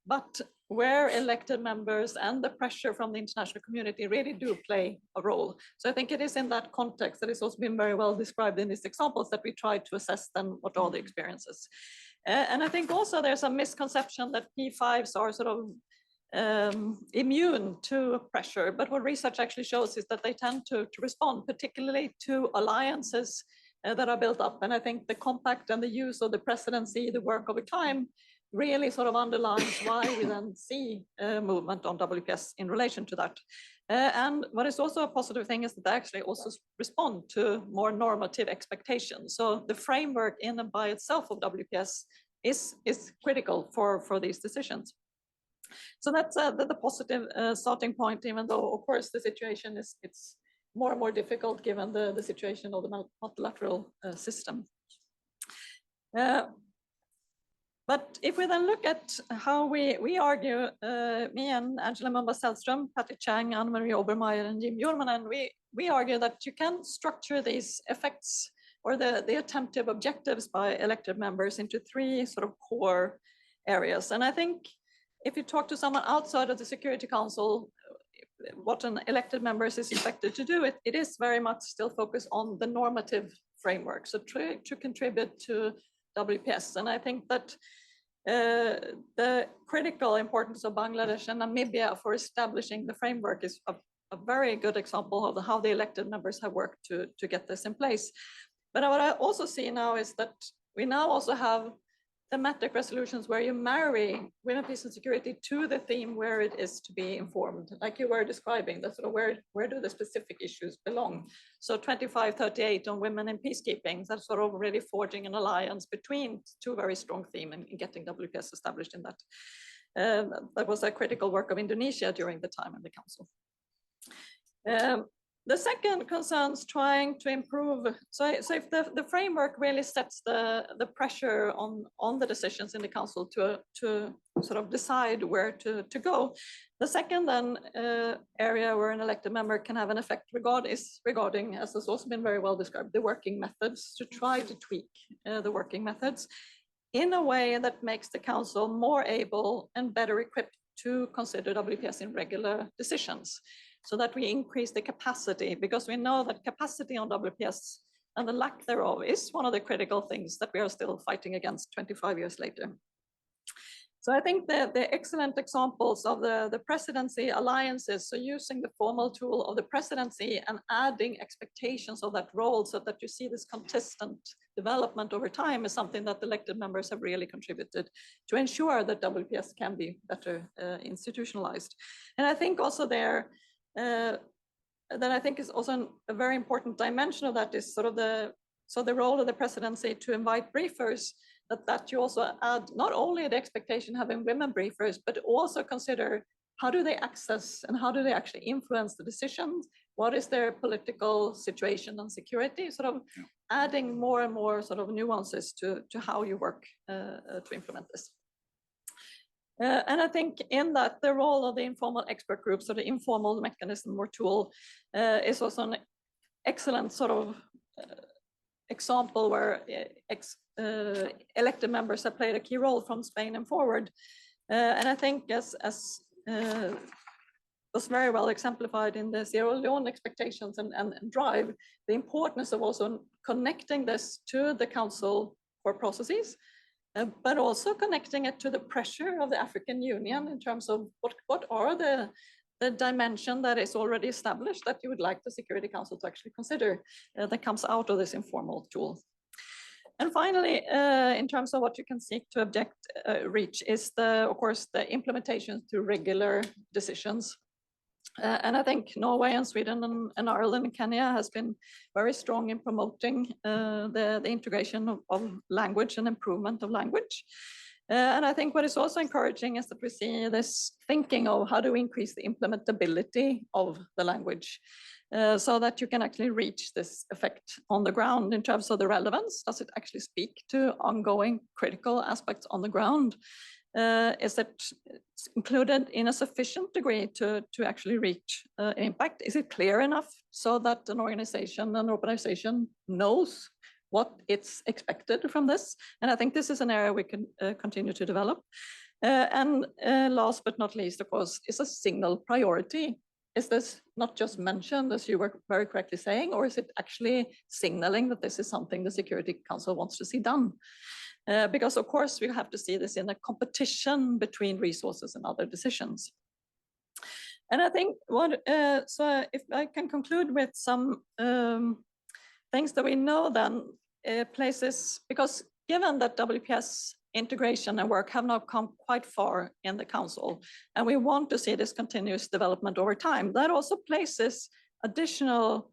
[SPEAKER 7] but where elected members and the pressure from the international community really do play a role. So I think it is in that context that it's also been very well described in these examples that we try to assess then what are the experiences. And I think also there's a misconception that P5s are sort of immune to pressure, but what research actually shows is that they tend to respond, particularly to alliances that are built up. And I think the compact and the use of the presidency, the work over time, really sort of underlines why we then see movement on WPS in relation to that. And what is also a positive thing is that they actually also respond to more normative expectations. So the framework in and by itself of WPS is critical for these decisions. So that's the positive starting point, even though, of course, the situation it's more and more difficult given the situation of the multilateral system. But if we then look at how we argue, me and Angela Mumba-Sellström, Patty Chang, Anne-Marie Obermeier, and Jim Jurmanen, we argue that you can structure these effects or the attempted objectives by elected members into 3 sort of core areas. And I think if you talk to someone outside of the Security Council, what an elected member is expected to do, it is very much still focused on the normative framework, so to contribute to WPS. And I think that the critical importance of Bangladesh and Namibia for establishing the framework is a very good example of how the elected members have worked to get this in place. But what I also see now is that we now also have thematic resolutions where you marry women, peace and security to the theme where it is to be informed, like you were describing, that's sort of where do the specific issues belong. So 2538 on women in peacekeeping, that's sort of really forging an alliance between two very strong themes and getting WPS established in that. That was a critical work of Indonesia during the time in the council. The second concerns trying to improve. So if the framework really sets the pressure on the decisions in the council to sort of decide where to go. The second then area where an elected member can have an effect is regarding, as has also been very well described, the working methods, to try to tweak the working methods in a way that makes the council more able and better equipped to consider WPS in regular decisions, so that we increase the capacity, because we know that capacity on WPS and the lack thereof is one of the critical things that we are still fighting against 25 years later. So I think the excellent examples of the presidency alliances, so using the formal tool of the presidency and adding expectations of that role so that you see this consistent development over time, is something that elected members have really contributed to ensure that WPS can be better institutionalized. And I think also there, that I think is also a very important dimension of that is sort of the role of the presidency to invite briefers, that you also add not only the expectation having women briefers, but also consider how do they access and how do they actually influence the decisions? What is their political situation and security? Sort of adding more and more sort of nuances to how you work to implement this. And I think in that, the role of the informal expert groups, or the informal mechanism or tool, is also an excellent sort of example where elected members have played a key role from Spain and forward. And I think as was very well exemplified in the Sierra Leone expectations and drive, the importance of also connecting this to the council for processes, but also connecting it to the pressure of the African Union in terms of what are the dimension that is already established that you would like the Security Council to actually consider that comes out of this informal tool. And finally, in terms of what you can seek to reach is of course, the implementation through regular decisions. And I think Norway and Sweden and Ireland and Kenya has been very strong in promoting the integration of language and improvement of language. And I think what is also encouraging is that we see this thinking of how do we increase the implementability of the language so that you can actually reach this effect on the ground in terms of the relevance. Does it actually speak to ongoing critical aspects on the ground? Is it included in a sufficient degree to actually reach impact? Is it clear enough so that an organization knows what it's expected from this? And I think this is an area we can continue to develop. And last but not least, of course, is a single priority. Is this not just mentioned, as you were very correctly saying, or is it actually signaling that this is something the Security Council wants to see done? Because of course we have to see this in a competition between resources and other decisions. And I think so if I can conclude with some things that we know then, places, because given that WPS integration and work have now come quite far in the council, and we want to see this continuous development over time, that also places additional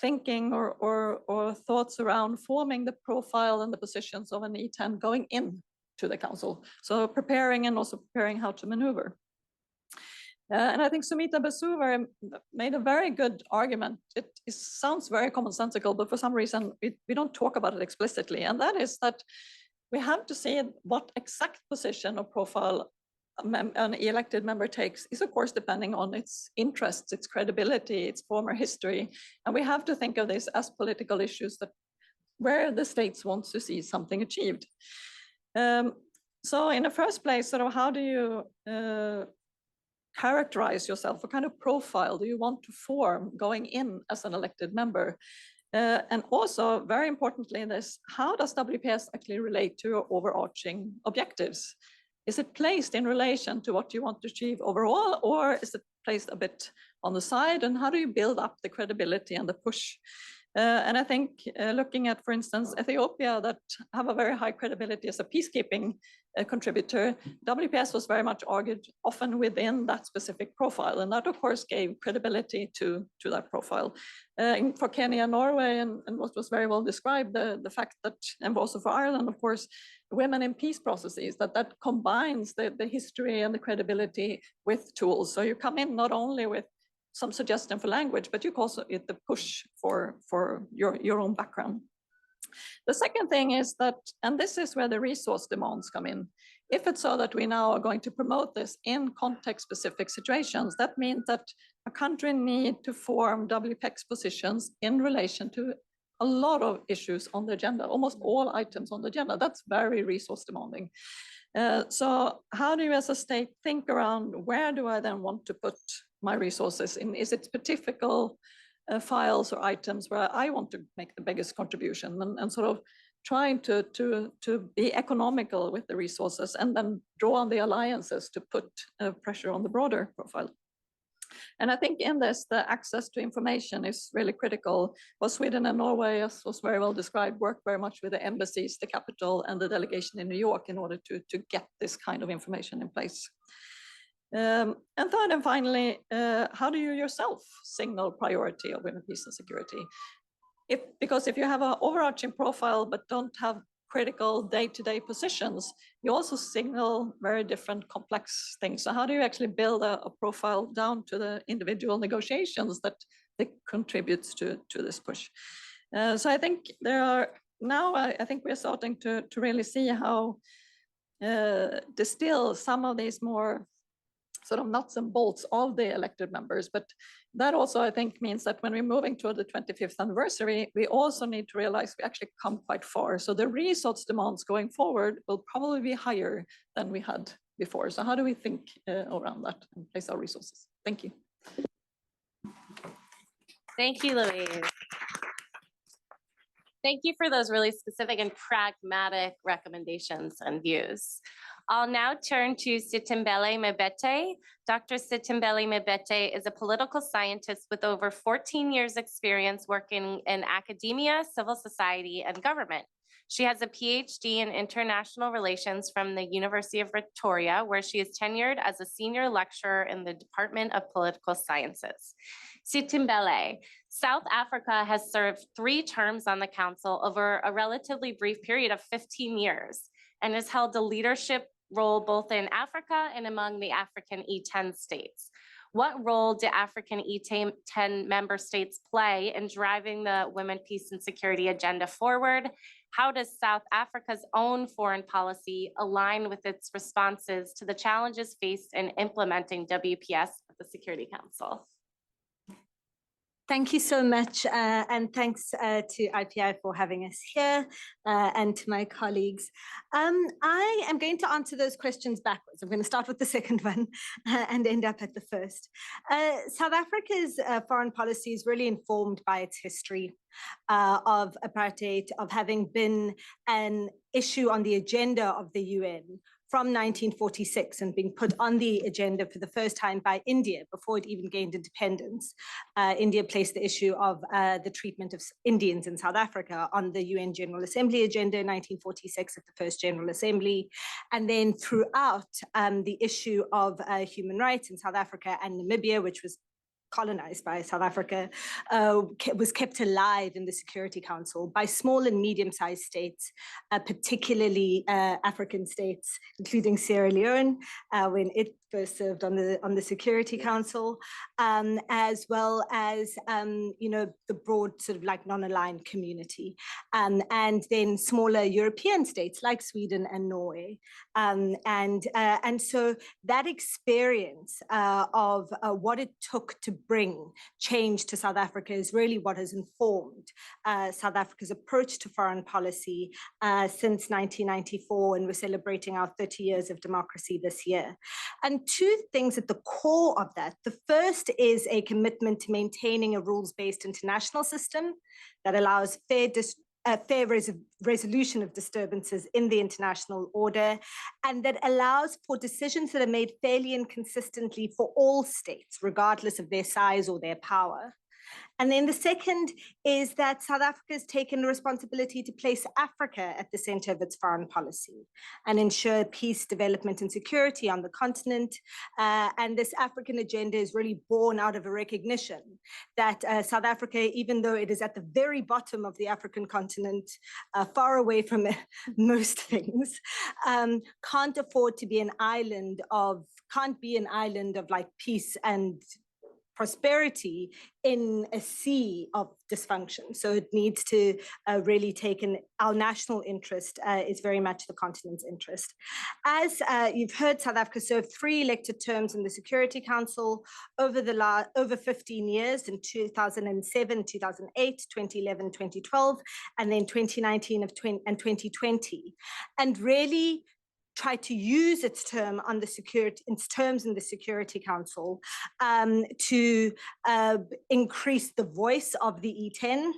[SPEAKER 7] thinking or thoughts around forming the profile and the positions of an E10 going into the council. So preparing and also preparing how to maneuver. And I think Sumita Basu made a very good argument. It sounds very commonsensical, but for some reason we don't talk about it explicitly. And that is that we have to see what exact position or profile an elected member takes is of course depending on its interests, its credibility, its former history. And we have to think of this as political issues that where the states want to see something achieved. So in the first place, sort of how do you characterize yourself? What kind of profile do you want to form going in as an elected member? And also, very importantly in this, how does WPS actually relate to your overarching objectives? Is it placed in relation to what you want to achieve overall, or is it placed a bit on the side, and how do you build up the credibility and the push? And I think looking at, for instance, Ethiopia, that have a very high credibility as a peacekeeping contributor, WPS was very much argued often within that specific profile. And that, of course, gave credibility to that profile. For Kenya, Norway, and what was very well described, the fact that, and also for Ireland, of course, women in peace processes, that combines the history and the credibility with tools. So you come in not only with some suggestion for language, but you also get the push for your own background. The second thing is that, and this is where the resource demands come in. If it's so that we now are going to promote this in context-specific situations, that means that a country need to form WPEX positions in relation to a lot of issues on the agenda, almost all items on the agenda. That's very resource demanding. So how do you as a state think around where do I then want to put my resources in? Is it specific files or items where I want to make the biggest contribution, and sort of trying to be economical with the resources and then draw on the alliances to put pressure on the broader profile. And I think in this, the access to information is really critical. Both Sweden and Norway, as was very well described, work very much with the embassies, the capital, and the delegation in New York in order to get this kind of information in place. And third and finally, how do you yourself signal priority of women, peace and security? Because if you have an overarching profile but don't have critical day-to-day positions, you also signal very different complex things. So how do you actually build a profile down to the individual negotiations that contributes to this push? So I think there are now, I think we're starting to really see how distill some of these more sort of nuts and bolts of the elected members. But that also, I think, means that when we're moving toward the 25th anniversary, we also need to realize we actually come quite far. So the resource demands going forward will probably be higher than we had before. So how do we think around that and place our resources? Thank you.
[SPEAKER 3] Thank you, Louise. Thank you for those really specific and pragmatic recommendations and views. I'll now turn to Sitembele Mebete. Dr. Sitembele Mebete is a political scientist with over 14 years experience working in academia, civil society, and government. She has a PhD in international relations from the University of Victoria, where she is tenured as a senior lecturer in the Department of Political Sciences. Sitembele, South Africa has served 3 terms on the council over a relatively brief period of 15 years and has held a leadership role both in Africa and among the African E10 states. What role do African E10 member states play in driving the women, peace, and security agenda forward? How does South Africa's own foreign policy align with its responses to the challenges faced in implementing WPS at the Security Council?
[SPEAKER 8] Thank you so much, and thanks to IPI for having us here, and to my colleagues. I am going to answer those questions backwards. I'm going to start with the second one and end up at the first. South Africa's foreign policy is really informed by its history of apartheid, of having been an issue on the agenda of the UN from 1946 and being put on the agenda for the first time by India before it even gained independence. India placed the issue of the treatment of Indians in South Africa on the UN General Assembly agenda in 1946 at the first General Assembly. And then throughout the issue of human rights in South Africa and Namibia, which was colonized by South Africa, was kept alive in the Security Council by small and medium-sized states, particularly African states, including Sierra Leone, when it first served on the Security Council, as well as the broad sort of like non-aligned community, and then smaller European states like Sweden and Norway, and so that experience of what it took to bring change to South Africa is really what has informed South Africa's approach to foreign policy since 1994, and we're celebrating our 30 years of democracy this year. And 2 things at the core of that. The first is a commitment to maintaining a rules-based international system that allows fair fair resolution of disturbances in the international order, and that allows for decisions that are made fairly and consistently for all states, regardless of their size or their power. And then the second is that South Africa has taken the responsibility to place Africa at the center of its foreign policy and ensure peace, development, and security on the continent. And this African agenda is really born out of a recognition that South Africa, even though it is at the very bottom of the African continent, far away from most things, can't afford to be an island of, can't be an island of like peace and prosperity in a sea of dysfunction. So it needs to really take our national interest is very much the continent's interest. As you've heard, South Africa served 3 elected terms in the Security Council over 15 years in 2007, 2008, 2011, 2012, and then 2019 and 2020. And really try to use its term on the terms in the Security Council to increase the voice of the E10,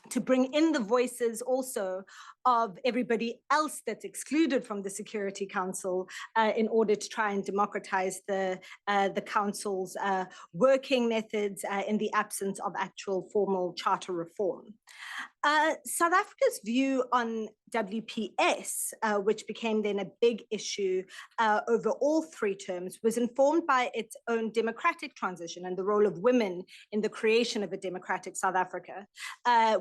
[SPEAKER 8] to bring in the voices also of everybody else that's excluded from the Security Council in order to try and democratize the Council's working methods in the absence of actual formal charter reform. South Africa's view on WPS, which became then a big issue over all 3 terms, was informed by its own democratic transition and the role of women in the creation of a democratic South Africa.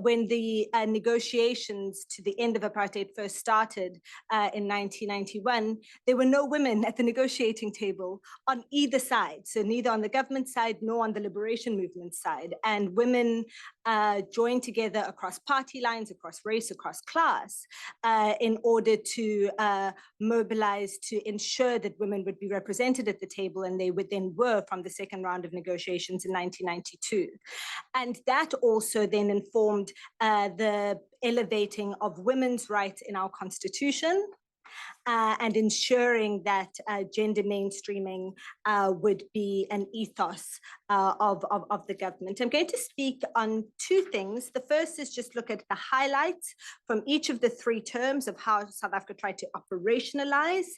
[SPEAKER 8] When the negotiations to the end of apartheid first started in 1991, there were no women at the negotiating table on either side, so neither on the government side nor on the liberation movement side. And women joined together across party lines, across race, across class, in order to mobilize to ensure that women would be represented at the table, and they would then were from the second round of negotiations in 1992. And that also then informed the elevating of women's rights in our constitution, and ensuring that gender mainstreaming would be an ethos of the government. I'm going to speak on 2 things. The first is just look at the highlights from each of the 3 terms of how South Africa tried to operationalize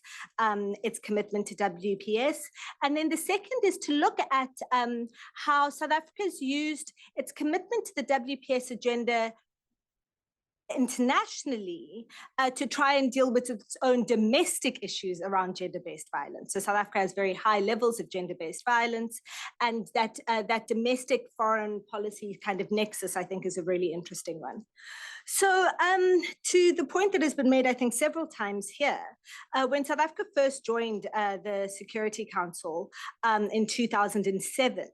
[SPEAKER 8] its commitment to WPS. And then the second is to look at how South Africa's used its commitment to the WPS agenda internationally to try and deal with its own domestic issues around gender-based violence. So South Africa has very high levels of gender-based violence, and that domestic foreign policy kind of nexus, I think, is a really interesting one. So to the point that has been made, I think, several times here, when South Africa first joined the Security Council in 2007,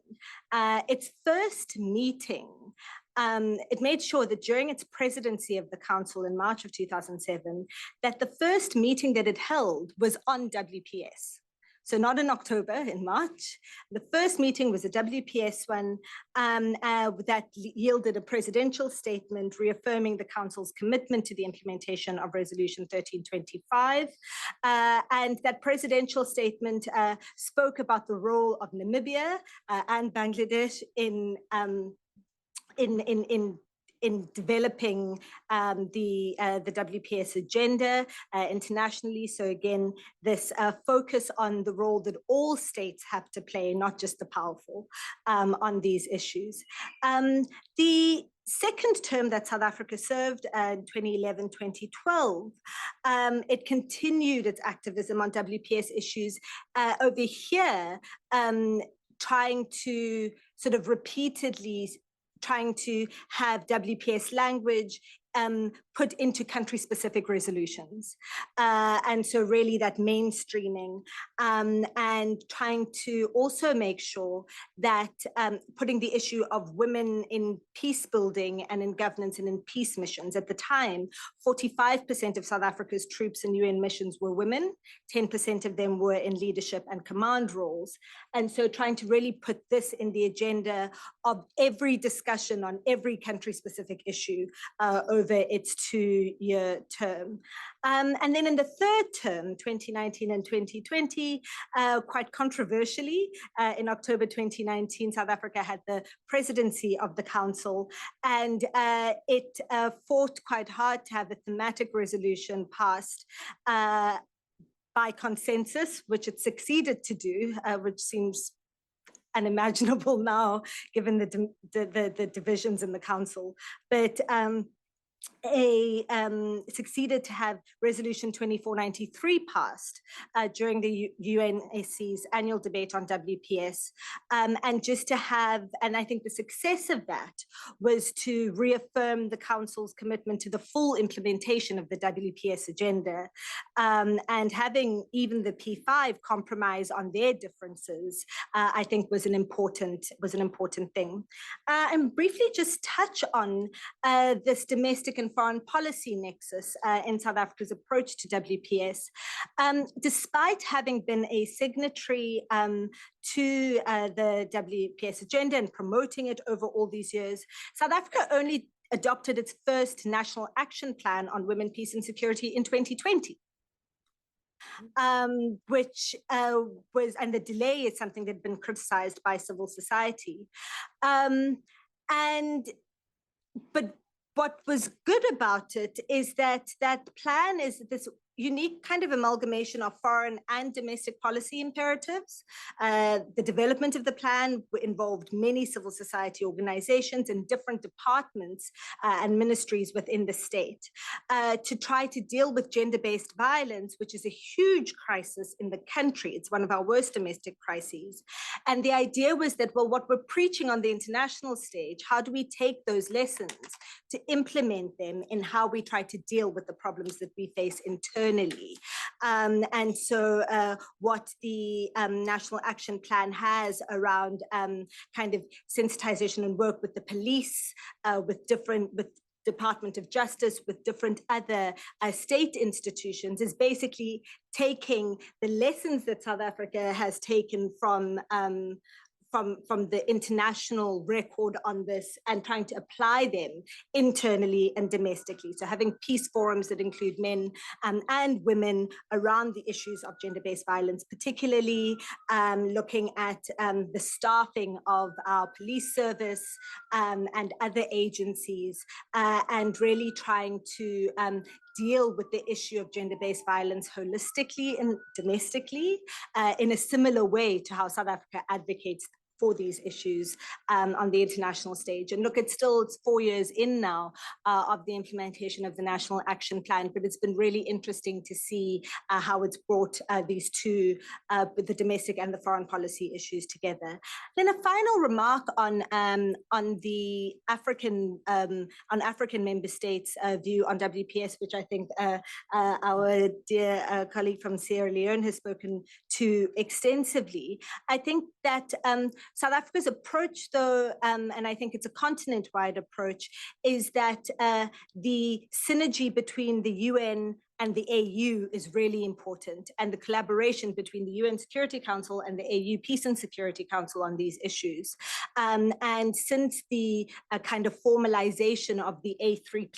[SPEAKER 8] its first meeting, it made sure that during its presidency of the council in March of 2007, that the first meeting that it held was on WPS. So not in October, in March. The first meeting was a WPS one that yielded a presidential statement reaffirming the council's commitment to the implementation of Resolution 1325. And that presidential statement spoke about the role of Namibia and Bangladesh in developing the WPS agenda internationally. So again, this focus on the role that all states have to play, not just the powerful, on these issues. The second term that South Africa served in 2011-2012, it continued its activism on WPS issues over here, trying to sort of repeatedly trying to have WPS language put into country-specific resolutions. And so really that mainstreaming and trying to also make sure that putting the issue of women in peace building and in governance and in peace missions. At the time, 45% of South Africa's troops in UN missions were women, 10% of them were in leadership and command roles. And so trying to really put this in the agenda of every discussion on every country-specific issue over its 2-year term. And then in the third term, 2019 and 2020, quite controversially, in October 2019, South Africa had the presidency of the Council, and it fought quite hard to have a thematic resolution passed by consensus, which it succeeded to do, which seems unimaginable now, given the divisions in the Council. But succeeded to have Resolution 2493 passed during the UNSC's annual debate on WPS, and just to have, and I think the success of that was to reaffirm the Council's commitment to the full implementation of the WPS agenda, and having even the P5 compromise on their differences, I think was an important thing. And briefly just touch on this domestic and foreign policy nexus in South Africa's approach to WPS. Despite having been a signatory to the WPS agenda and promoting it over all these years, South Africa only adopted its first national action plan on women, peace and security in 2020. Which was, and the delay is something that had been criticized by civil society. But what was good about it is that that plan is this unique kind of amalgamation of foreign and domestic policy imperatives. The development of the plan involved many civil society organizations and different departments and ministries within the state to try to deal with gender-based violence, which is a huge crisis in the country. It's one of our worst domestic crises. And the idea was that, well, what we're preaching on the international stage, how do we take those lessons to implement them in how we try to deal with the problems that we face internally? And so what the National Action Plan has around kind of sensitization and work with the police, with Department of Justice, with different other state institutions, is basically taking the lessons that South Africa has taken from the international record on this and trying to apply them internally and domestically. So having peace forums that include men and women around the issues of gender-based violence, particularly looking at the staffing of our police service and other agencies, and really trying to deal with the issue of gender-based violence holistically and domestically in a similar way to how South Africa advocates for these issues on the international stage. And look, it's 4 years in now of the implementation of the National Action Plan, but it's been really interesting to see how it's brought these two, the domestic and the foreign policy issues together. Then a final remark on the African member states' view on WPS, which I think our dear colleague from Sierra Leone has spoken to extensively. I think that South Africa's approach, though, and I think it's a continent-wide approach, is that the synergy between the UN and the AU is really important, and the collaboration between the UN Security Council and the AU Peace and Security Council on these issues. And since the kind of formalization of the A3+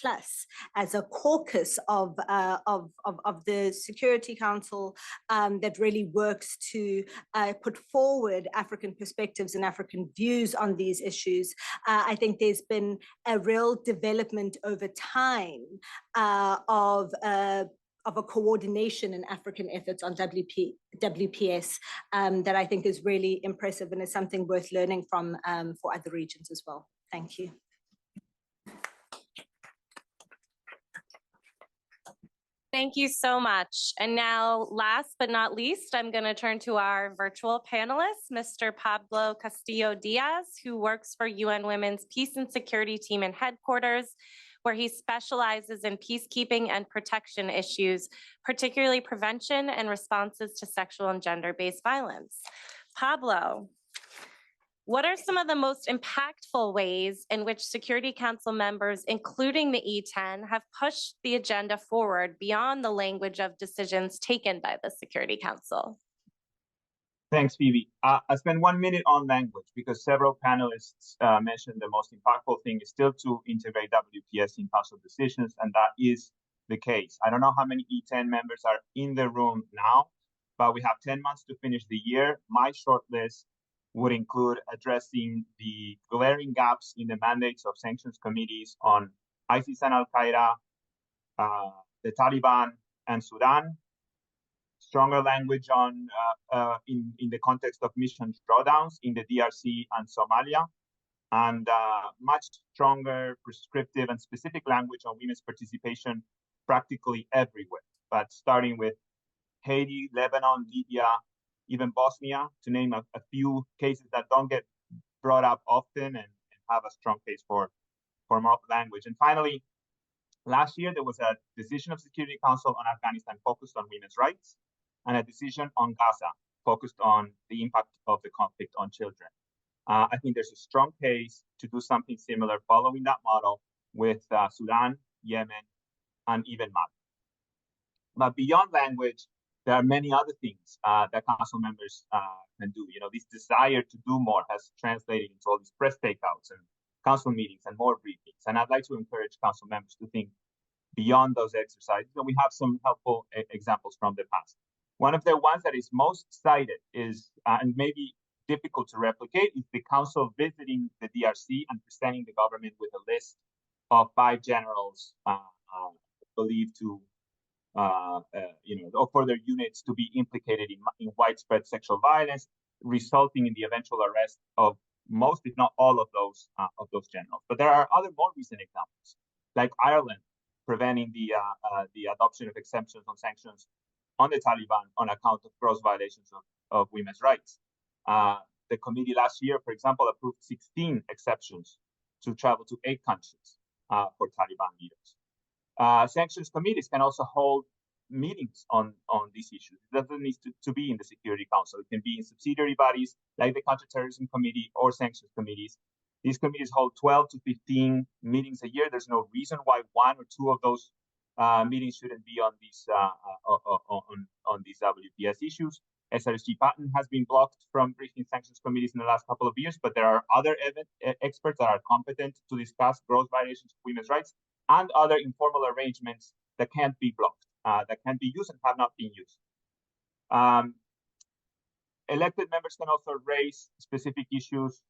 [SPEAKER 8] as a caucus of the Security Council that really works to put forward African perspectives and African views on these issues, I think there's been a real development over time of a coordination in African efforts on WPS that I think is really impressive and is something worth learning from for other regions as well. Thank you.
[SPEAKER 3] Thank you so much. And now, last but not least, I'm going to turn to our virtual panelist, Mr. Pablo Castillo-Diaz, who works for UN Women's Peace and Security Team in headquarters, where he specializes in peacekeeping and protection issues, particularly prevention and responses to sexual and gender-based violence. Pablo, what are some of the most impactful ways in which Security Council members, including the E10, have pushed the agenda forward beyond the language of decisions taken by the Security Council?
[SPEAKER 9] Thanks, Phoebe. I spent 1 minute on language because several panelists mentioned the most impactful thing is still to integrate WPS in council decisions, and that is the case. I don't know how many E10 members are in the room now, but we have 10 months to finish the year. My short list would include addressing the glaring gaps in the mandates of sanctions committees on ISIS and Al-Qaeda, the Taliban, and Sudan. Stronger language on in the context of mission drawdowns in the DRC and Somalia, and much stronger prescriptive and specific language on women's participation practically everywhere, but starting with Haiti, Lebanon, Libya, even Bosnia, to name a few cases that don't get brought up often and have a strong case for more language. And finally, last year, there was a decision of Security Council on Afghanistan focused on women's rights, and a decision on Gaza focused on the impact of the conflict on children. I think there's a strong case to do something similar following that model with Sudan, Yemen, and even Mali. But beyond language, there are many other things that council members can do. You know, this desire to do more has translated into all these press takeouts and council meetings and more briefings. And I'd like to encourage council members to think beyond those exercises. And we have some helpful examples from the past. One of the ones that is most cited is, and maybe difficult to replicate, is the council visiting the DRC and presenting the government with a list of 5 generals believed to, for their units to be implicated in widespread sexual violence, resulting in the eventual arrest of most, if not all, of those generals. But there are other more recent examples, like Ireland preventing the adoption of exemptions on sanctions on the Taliban on account of gross violations of women's rights. The committee last year, for example, approved 16 exceptions to travel to 8 countries for Taliban leaders. Sanctions committees can also hold meetings on these issues. It doesn't need to be in the Security Council. It can be in subsidiary bodies like the Counterterrorism Committee or sanctions committees. These committees hold 12 to 15 meetings a year. There's no reason why 1 or 2 of those meetings shouldn't be on these WPS issues. SRSG patent has been blocked from briefing sanctions committees in the last couple of years, but there are other experts that are competent to discuss gross violations of women's rights and other informal arrangements that can't be blocked, that can be used and have not been used. Elected members can also raise specific issues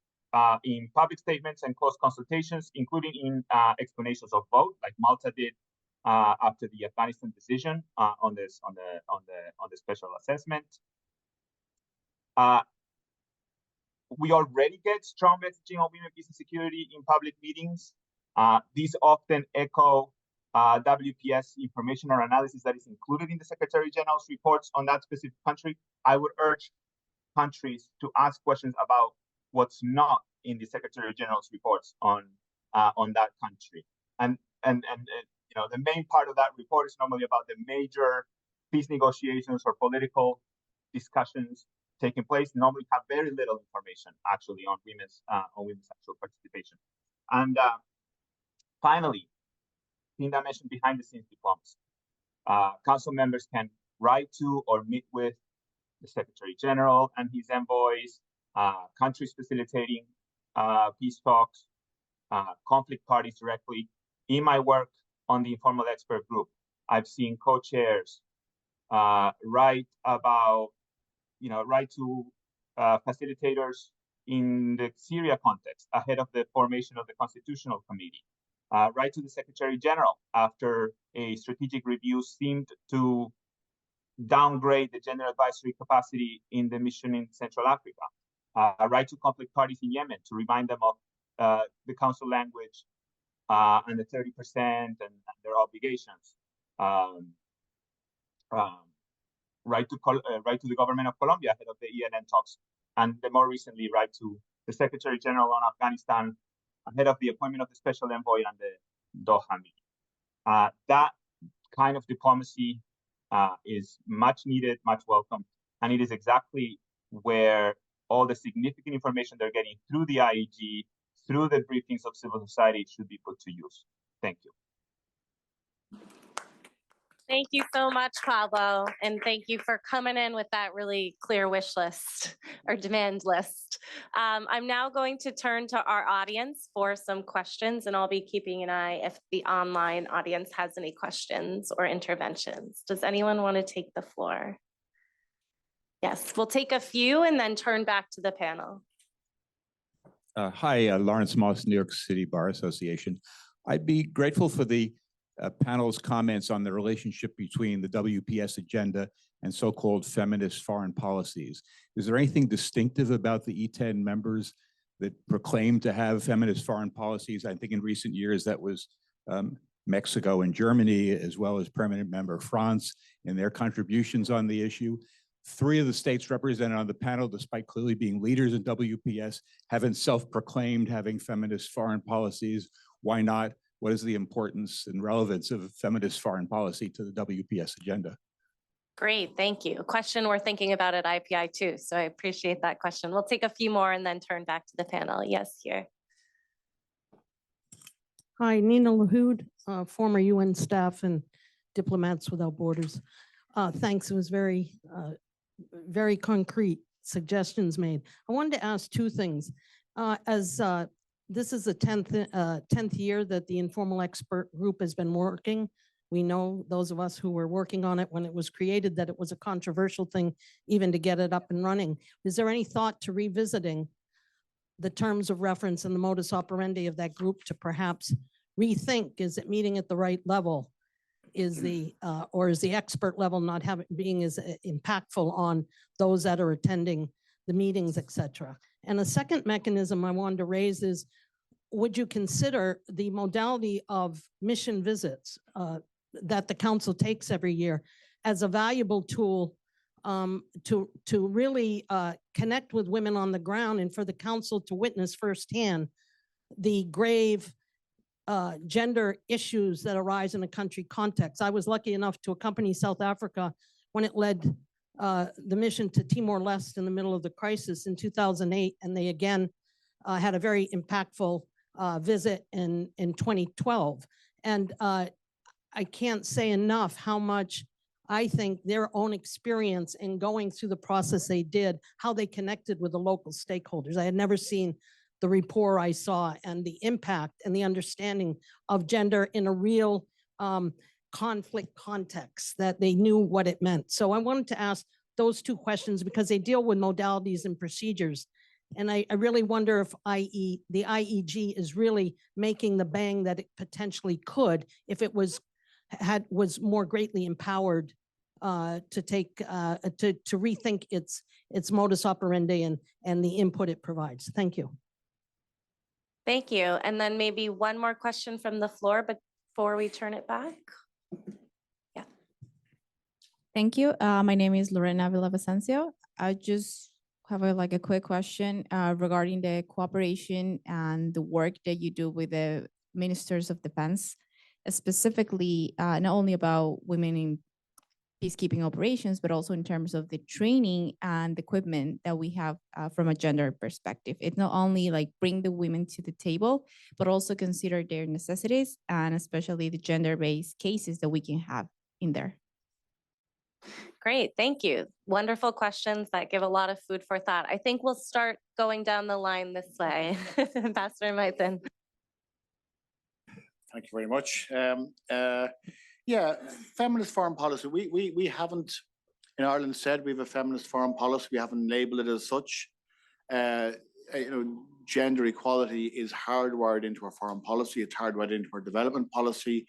[SPEAKER 9] in public statements and closed consultations, including in explanations of vote, like Malta did after the Afghanistan decision on the special assessment. We already get strong messaging on women, peace, and security in public meetings. These often echo WPS information or analysis that is included in the Secretary General's reports on that specific country. I would urge countries to ask questions about what's not in the Secretary General's reports on that country. And the main part of that report is normally about the major peace negotiations or political discussions taking place, normally have very little information actually on women's actual participation. And finally, thing that I mentioned, behind the scenes diplomacy. Council members can write to or meet with the Secretary General and his envoys, countries facilitating peace talks, conflict parties directly. In my work on the informal expert group, I've seen co-chairs write to facilitators in the Syria context ahead of the formation of the Constitutional Committee. Write to the Secretary General after a strategic review seemed to downgrade the gender advisory capacity in the mission in Central Africa. Write to conflict parties in Yemen to remind them of the council language and the 30% and their obligations. Write to the government of Colombia ahead of the ENN talks, and more recently, write to the Secretary General on Afghanistan ahead of the appointment of the Special Envoy and the Doha meeting. That kind of diplomacy is much needed, much welcome, and it is exactly where all the significant information they're getting through the IEG, through the briefings of civil society should be put to use. Thank you.
[SPEAKER 3] Thank you so much, Pablo, and thank you for coming in with that really clear wish list or demand list. I'm now going to turn to our audience for some questions, and I'll be keeping an eye if the online audience has any questions or interventions. Does anyone want to take the floor? Yes, we'll take a few and then turn back to the panel.
[SPEAKER 10] Hi, Lawrence Moss, New York City Bar Association. I'd be grateful for the panel's comments on the relationship between the WPS agenda and so-called feminist foreign policies. Is there anything distinctive about the E10 members that proclaim to have feminist foreign policies? I think in recent years that was Mexico and Germany, as well as permanent member France, and their contributions on the issue. 3 of the states represented on the panel, despite clearly being leaders in WPS, haven't self-proclaimed having feminist foreign policies. Why not? What is the importance and relevance of feminist foreign policy to the WPS agenda?
[SPEAKER 3] Great, thank you. A question we're thinking about at IPI too, so I appreciate that question. We'll take a few more and then turn back to the panel. Yes, here.
[SPEAKER 11] Hi, Nina Lahoud, former UN staff and Diplomats Without Borders. Thanks, it was very concrete suggestions made. I wanted to ask 2 things. This is the 10th year that the informal expert group has been working. We know, those of us who were working on it when it was created, that it was a controversial thing even to get it up and running. Is there any thought to revisiting the terms of reference and the modus operandi of that group to perhaps rethink, is it meeting at the right level? Or is the expert level not being as impactful on those that are attending the meetings, et cetera? And a second mechanism I wanted to raise is, would you consider the modality of mission visits that the council takes every year as a valuable tool to really connect with women on the ground, and for the council to witness firsthand the grave gender issues that arise in a country context? I was lucky enough to accompany South Africa when it led the mission to Timor-Leste in the middle of the crisis in 2008, and they again had a very impactful visit in 2012. And I can't say enough how much I think their own experience in going through the process they did, how they connected with the local stakeholders. I had never seen the rapport I saw and the impact and the understanding of gender in a real conflict context, that they knew what it meant. So I wanted to ask those 2 questions because they deal with modalities and procedures. And I really wonder if the IEG is really making the bang that it potentially could if it was more greatly empowered to rethink its modus operandi and the input it provides. Thank you.
[SPEAKER 3] Thank you. And then maybe one more question from the floor before we turn it back. Yeah.
[SPEAKER 12] Thank you. My name is Lorena Villavicencio. I just have a quick question regarding the cooperation and the work that you do with the ministers of defense, specifically not only about women in peacekeeping operations, but also in terms of the training and equipment that we have from a gender perspective. It's not only bring the women to the table, but also consider their necessities and especially the gender-based cases that we can have in there.
[SPEAKER 3] Great, thank you. Wonderful questions that give a lot of food for thought. I think we'll start going down the line this way. Ambassador Maiten.
[SPEAKER 5] Thank you very much. Yeah, feminist foreign policy. We haven't, in Ireland, said we have a feminist foreign policy. We haven't labeled it as such. Gender equality is hardwired into our foreign policy. It's hardwired into our development policy.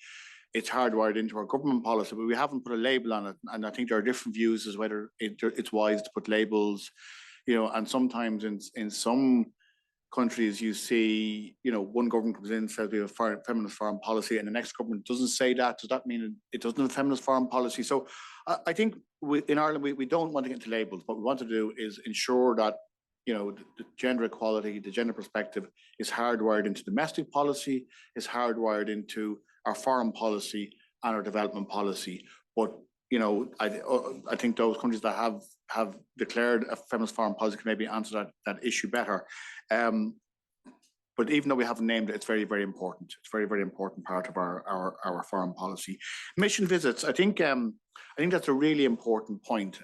[SPEAKER 5] It's hardwired into our government policy, but we haven't put a label on it. And I think there are different views as whether it's wise to put labels, and sometimes in some countries you see, one government comes in and says we have a feminist foreign policy and the next government doesn't say that. Does that mean it doesn't have a feminist foreign policy? So I think in Ireland, we don't want to get into labels. What we want to do is ensure that, the gender equality, the gender perspective is hardwired into domestic policy, is hardwired into our foreign policy and our development policy. But, I think those countries that have declared a feminist foreign policy can maybe answer that issue better. but even though we haven't named it, it's very, very important. It's a very, very important part of our foreign policy. Mission visits, I think that's a really important point.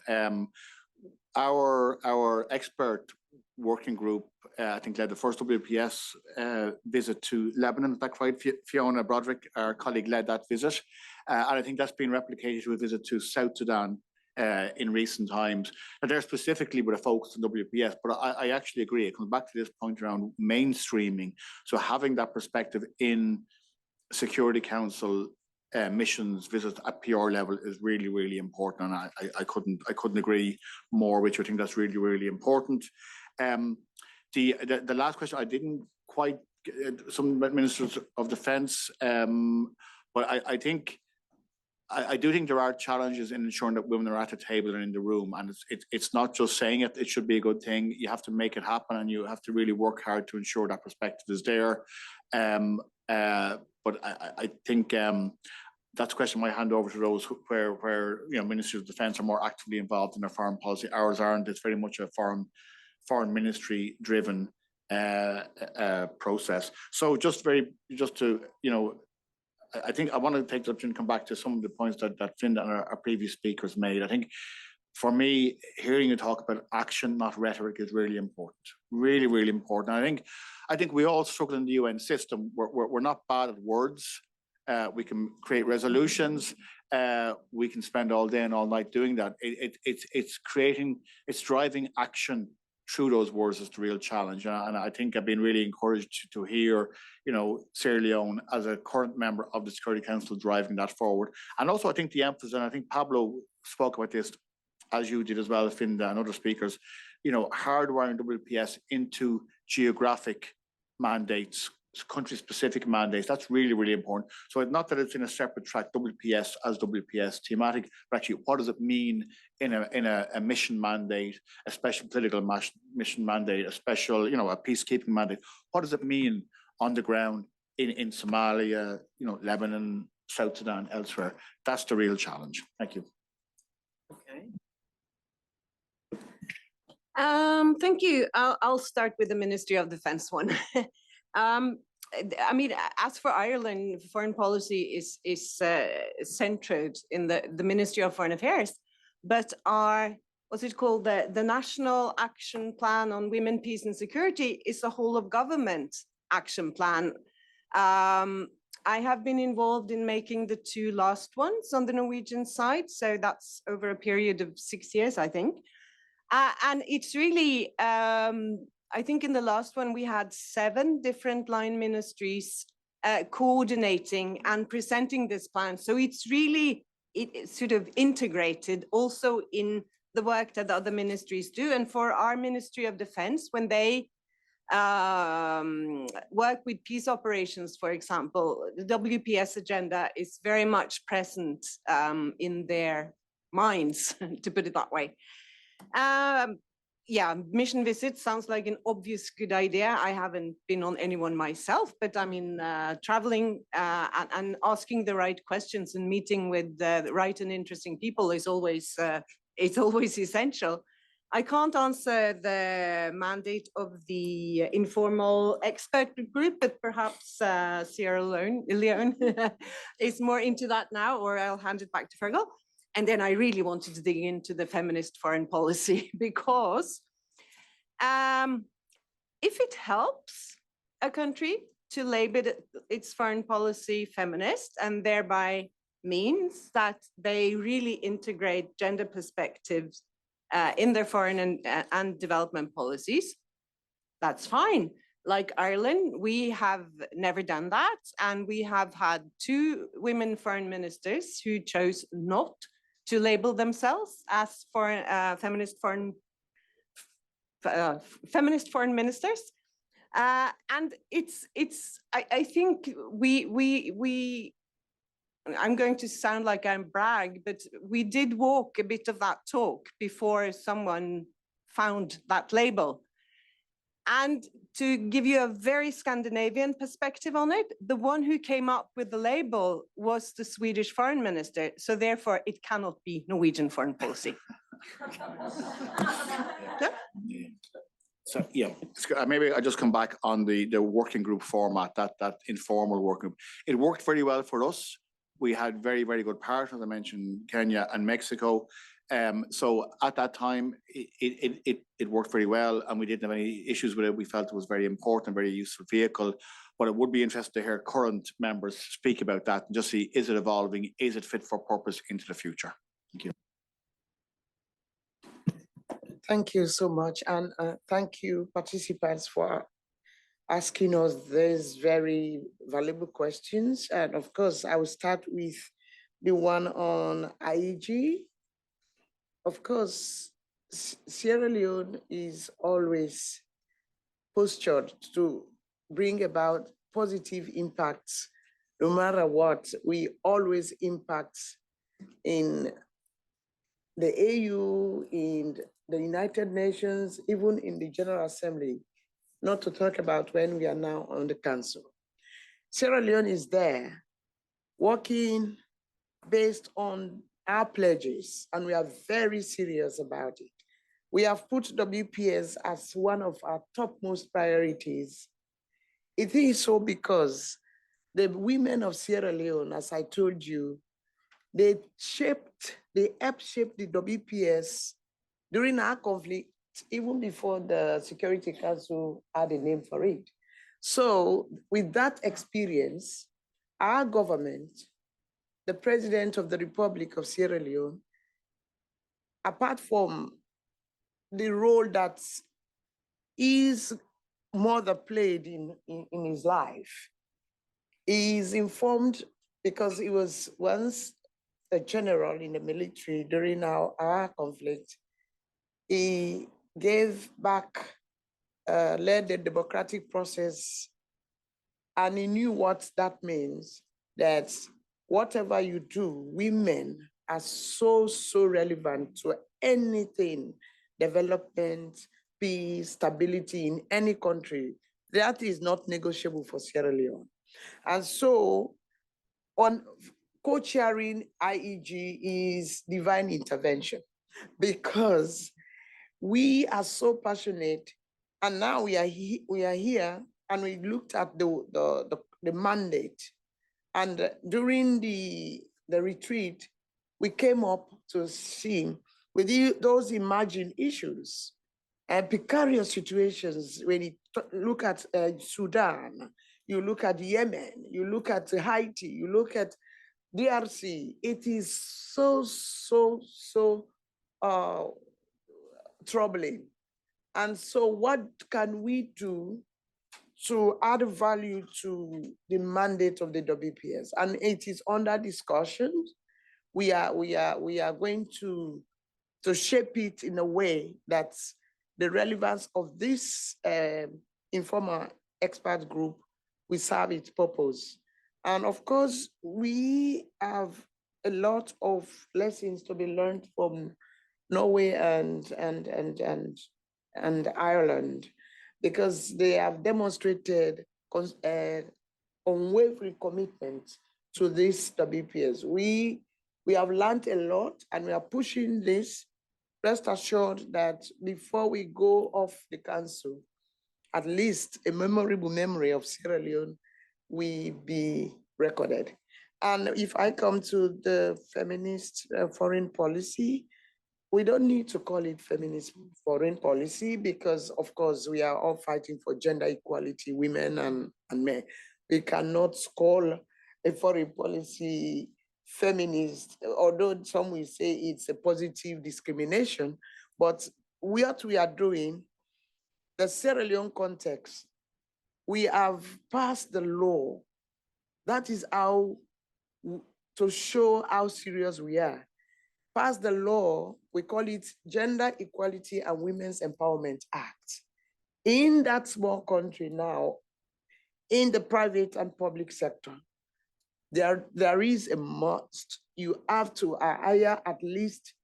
[SPEAKER 5] Our expert working group, I think, led the first WPS visit to Lebanon. Is that right? Fiona Broderick, our colleague, led that visit. And I think that's been replicated to a visit to South Sudan in recent times. Now, they're specifically with a focus on WPS, but I actually agree. It comes back to this point around mainstreaming. So having that perspective in Security Council missions visits at PR level is really, really important. And I couldn't agree more with you. I think that's really, really important. The last question, I didn't quite get some ministers of defence, but I think I do think there are challenges in ensuring that women are at the table and in the room, and it's not just saying it. It should be a good thing. You have to make it happen, and you have to really work hard to ensure that perspective is there. But I think that's a question I might hand over to those where ministers of defence are more actively involved in their foreign policy. Ours aren't. It's very much a foreign ministry driven process. So just to I think I want to take the opportunity to come back to some of the points that Finda and our previous speakers made. I think for me, hearing you talk about action, not rhetoric, is really important. Really, really important. I think we all struggle in the UN system. We're not bad at words. We can create resolutions. We can spend all day and all night doing that. It's driving action through those words is the real challenge. And I think I've been really encouraged to hear, Sierra Leone as a current member of the Security Council driving that forward. And also I think the emphasis, and I think Pablo spoke about this, as you did as well, Finda and other speakers, hardwiring WPS into geographic mandates, country-specific mandates. That's really, really important. So it's not that it's in a separate track, WPS as WPS thematic, but actually what does it mean in a mission mandate, a special political mission mandate, a special, a peacekeeping mandate? What does it mean on the ground in Somalia, Lebanon, South Sudan, elsewhere? That's the real challenge. Thank you.
[SPEAKER 4] Okay. Thank you. I'll start with the Ministry of Defence one. As for Ireland, foreign policy is centered in the Ministry of Foreign Affairs, but what's it called? The National Action Plan on Women, Peace and Security is a whole of government action plan. I have been involved in making the two last ones on the Norwegian side, so that's over a period of 6 years, I think. And it's really, I think in the last one, we had 7 different line ministries coordinating and presenting this plan. So it's really sort of integrated also in the work that other ministries do. And for our Ministry of Defense, when they work with peace operations, for example, the WPS agenda is very much present in their minds, to put it that way. Yeah, mission visits sounds like an obvious good idea. I haven't been on anyone myself, but I mean, traveling and asking the right questions and meeting with the right and interesting people is always essential. I can't answer the mandate of the informal expert group, but perhaps Sierra Leone is more into that now, or I'll hand it back to Fergal. And then I really wanted to dig into the feminist foreign policy because if it helps a country to label its foreign policy feminist and thereby means that they really integrate gender perspectives in their foreign and development policies, that's fine. Like Ireland, we have never done that. And we have had 2 women foreign ministers who chose not to label themselves as feminist foreign ministers. And I think I'm going to sound like I'm brag, but we did walk a bit of that talk before someone found that label. And to give you a very Scandinavian perspective on it, the one who came up with the label was the Swedish foreign minister. So therefore, it cannot be Norwegian foreign policy. Yeah.
[SPEAKER 5] So yeah, maybe I just come back on the working group format, that informal working group. It worked very well for us. We had very, very good partners. I mentioned Kenya and Mexico. So at that time, it worked very well, and we didn't have any issues with it. We felt it was very important, very useful vehicle. But it would be interesting to hear current members speak about that and just see, is it evolving? Is it fit for purpose into the future? Thank you.
[SPEAKER 6] Thank you so much. And thank you, participants, for asking us these very valuable questions. And of course, I will start with the one on IEG. Of course, Sierra Leone is always postured to bring about positive impacts. No matter what, we always impact in the AU, in the United Nations, even in the General Assembly, not to talk about when we are now on the council. Sierra Leone is there working based on our pledges, and we are very serious about it. We have put WPS as one of our topmost priorities. It is so because the women of Sierra Leone, as I told you, they helped shape the WPS during our conflict, even before the Security Council had a name for it. So with that experience, our government, the President of the Republic of Sierra Leone, apart from the role that his mother played in his life, he is informed because he was once a general in the military during our conflict. He gave back, led the democratic process, and he knew what that means, that whatever you do, women are so relevant to anything, development, peace, stability in any country. That is not negotiable for Sierra Leone. And so on co-chairing IEG is divine intervention, because we are so passionate, and now we are here, and we looked at the mandate, and during the retreat, we came up to see with those emerging issues and precarious situations. When you look at Sudan, you look at Yemen, you look at Haiti, you look at DRC, it is so troubling. And so what can we do to add value to the mandate of the WPS? And it is under discussion. We are going to shape it in a way that the relevance of this informal expert group will serve its purpose. And of course, we have a lot of lessons to be learned from Norway and Ireland, because they have demonstrated unwavering commitment to this WPS. We have learned a lot, and we are pushing this. Rest assured that before we go off the council, at least a memorable memory of Sierra Leone will be recorded. And if I come to the feminist foreign policy, we don't need to call it feminist foreign policy, because of course we are all fighting for gender equality, women and men. We cannot call a foreign policy feminist, although some will say it's a positive discrimination. But what we are doing, the Sierra Leone context, we have passed the law. That is how to show how serious we are. Pass the law, we call it Gender Equality and Women's Empowerment Act. In that small country now, in the private and public sector, there is a must. You have to hire at least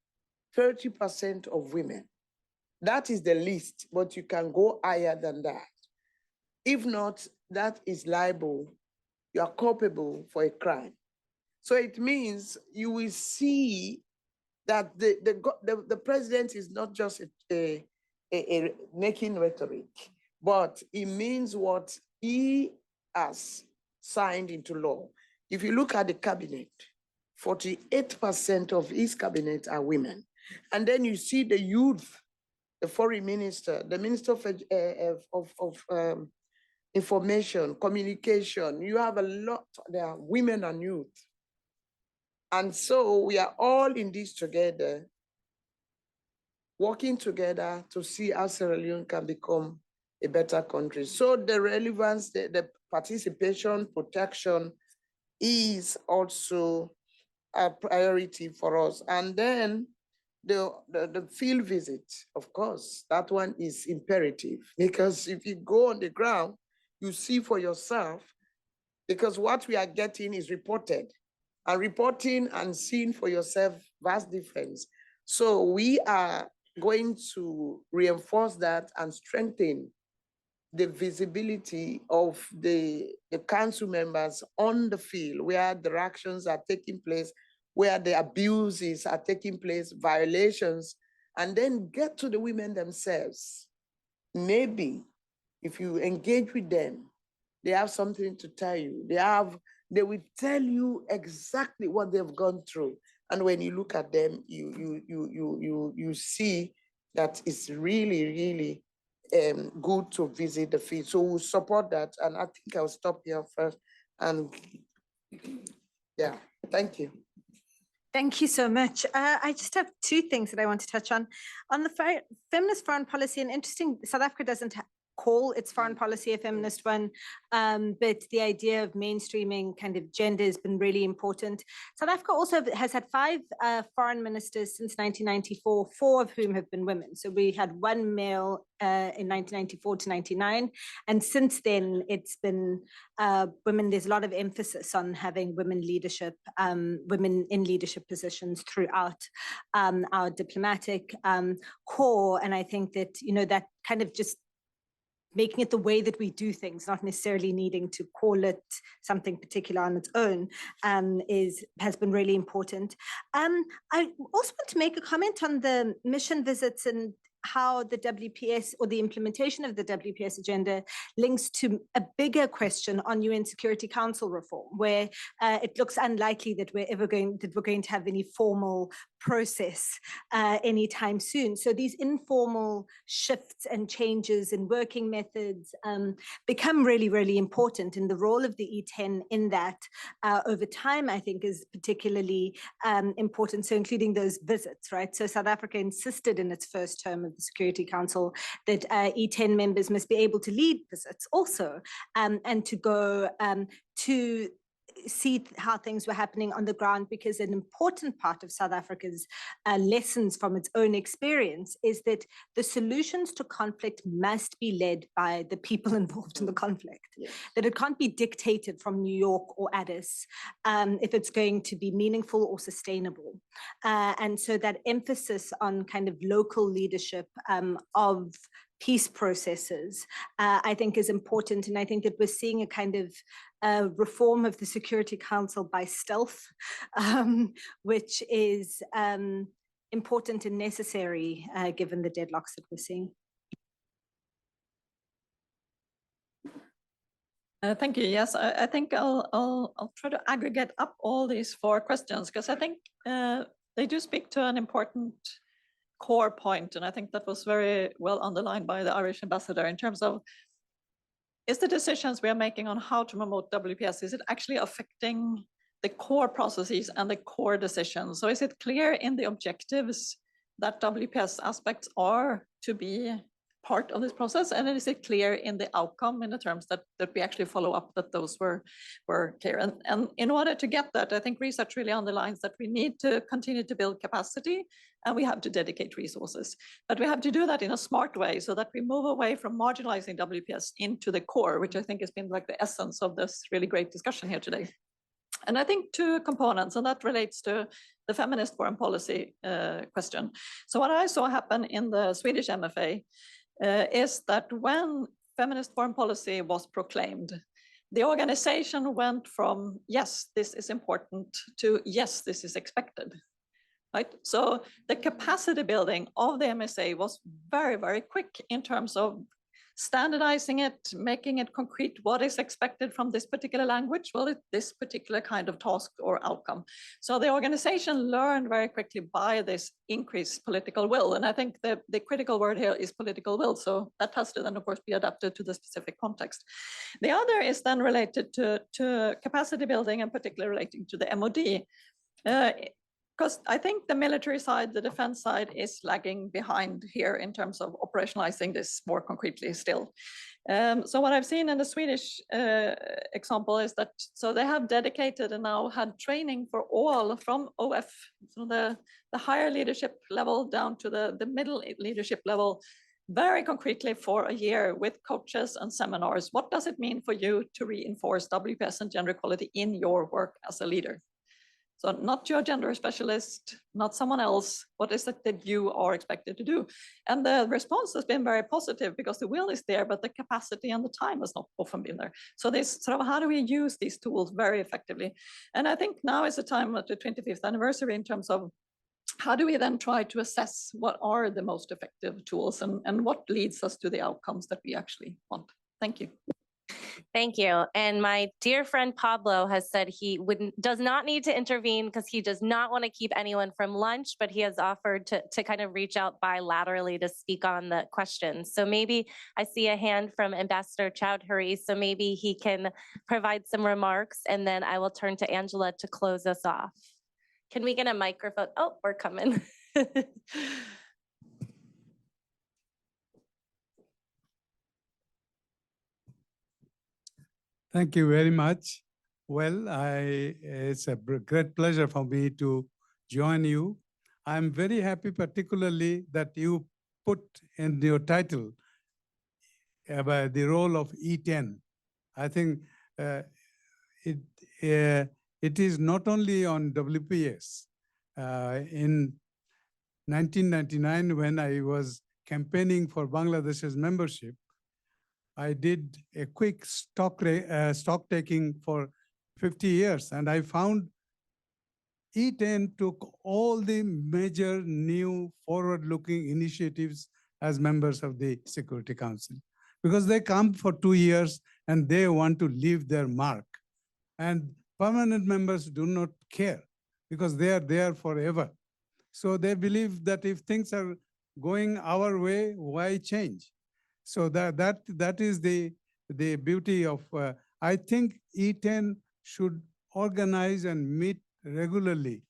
[SPEAKER 6] 30% of women. That is the least, but you can go higher than that. If not, that is liable. You are culpable for a crime. So it means you will see that the president is not just a making rhetoric, but it means what he has signed into law. If you look at the cabinet, 48% of his cabinet are women. And then you see the youth, the foreign minister, the minister of information, communication. You have a lot, there are women and youth. And so we are all in this together, working together to see how Sierra Leone can become a better country. So the relevance, the participation, protection is also a priority for us. And then the field visit, of course, that one is imperative, because if you go on the ground, you see for yourself, because what we are getting is reported, and reporting and seeing for yourself, vast difference. So we are going to reinforce that and strengthen the visibility of the council members on the field, where the actions are taking place, where the abuses are taking place, violations, and then get to the women themselves. Maybe if you engage with them, they have something to tell you. They will tell you exactly what they've gone through. And when you look at them, you see that it's really, really good to visit the field. So we'll support that. And I think I'll stop here first. And yeah, thank you.
[SPEAKER 8] Thank you so much. I just have two things that I want to touch on. On the feminist foreign policy, and interesting, South Africa doesn't call its foreign policy a feminist one, but the idea of mainstreaming kind of gender has been really important. South Africa also has had 5 foreign ministers since 1994, 4 of whom have been women. So we had 1 male in 1994 to 99, and since then it's been women. There's a lot of emphasis on having women leadership, women in leadership positions throughout our diplomatic corps, and I think that, you know, that kind of just making it the way that we do things, not necessarily needing to call it something particular on its own, has been really important. I also want to make a comment on the mission visits and how the WPS, or the implementation of the WPS agenda, links to a bigger question on UN Security Council reform, where it looks unlikely that we're going to have any formal process anytime soon. So these informal shifts and changes in working methods become really, really important. And the role of the E10 in that over time, I think, is particularly important. So including those visits, right? So South Africa insisted in its first term of the Security Council that E10 members must be able to lead visits also, and to go to see how things were happening on the ground, because an important part of South Africa's lessons from its own experience is that the solutions to conflict must be led by the people involved in the conflict, that it can't be dictated from New York or Addis if it's going to be meaningful or sustainable. And so that emphasis on kind of local leadership of peace processes, I think, is important. And I think that we're seeing a kind of reform of the Security Council by stealth, which is important and necessary given the deadlocks that we're seeing.
[SPEAKER 7] Thank you. Yes, I think I'll try to aggregate up all these 4 questions, because I think they do speak to an important core point, and I think that was very well underlined by the Irish ambassador in terms of, is the decisions we are making on how to promote WPS, is it actually affecting the core processes and the core decisions? So is it clear in the objectives that WPS aspects are to be part of this process, and is it clear in the outcome, in the terms that we actually follow up that those were clear? And in order to get that, I think research really underlines that we need to continue to build capacity, and we have to dedicate resources. But we have to do that in a smart way, so that we move away from marginalizing WPS into the core, which I think has been like the essence of this really great discussion here today. And I think 2 components, and that relates to the feminist foreign policy question. So what I saw happen in the Swedish MFA is that when feminist foreign policy was proclaimed, the organization went from, yes, this is important, to yes, this is expected. right? So the capacity building of the MSA was very, very quick in terms of standardizing it, making it concrete. What is expected from this particular language? Well, it's this particular kind of task or outcome. So the organization learned very quickly by this increased political will. And I think the critical word here is political will. So that has to then, of course, be adapted to the specific context. The other is then related to capacity building, and particularly relating to the MOD. Because I think the military side, the defense side is lagging behind here in terms of operationalizing this more concretely still. So what I've seen in the Swedish example is that, so they have dedicated and now had training for all from OF, so the higher leadership level down to the middle leadership level, very concretely for a year with coaches and seminars. What does it mean for you to reinforce WPS and gender equality in your work as a leader? So not your gender specialist, not someone else. What is it that you are expected to do? And the response has been very positive because the will is there, but the capacity and the time has not often been there. So this sort of, how do we use these tools very effectively? And I think now is the time at the 25th anniversary in terms of how do we then try to assess what are the most effective tools and what leads us to the outcomes that we actually want? Thank you.
[SPEAKER 3] Thank you. And my dear friend Pablo has said he does not need to intervene because he does not want to keep anyone from lunch, but he has offered to kind of reach out bilaterally to speak on the questions. So maybe I see a hand from Ambassador Chowdhury, so maybe he can provide some remarks, and then I will turn to Angela to close us off. Can we get a microphone? Oh, we're coming.
[SPEAKER 13] Thank you very much. Well, it's a great pleasure for me to join you. I'm very happy, particularly that you put in your title about the role of E10. I think it is not only on WPS. In 1999, when I was campaigning for Bangladesh's membership, I did a quick stock taking for 50 years, and I found E10 took all the major new forward-looking initiatives as members of the Security Council, because they come for 2 years and they want to leave their mark. And permanent members do not care because they are there forever. So they believe that if things are going our way, why change? So that is the beauty of, I think E10 should organize and meet regularly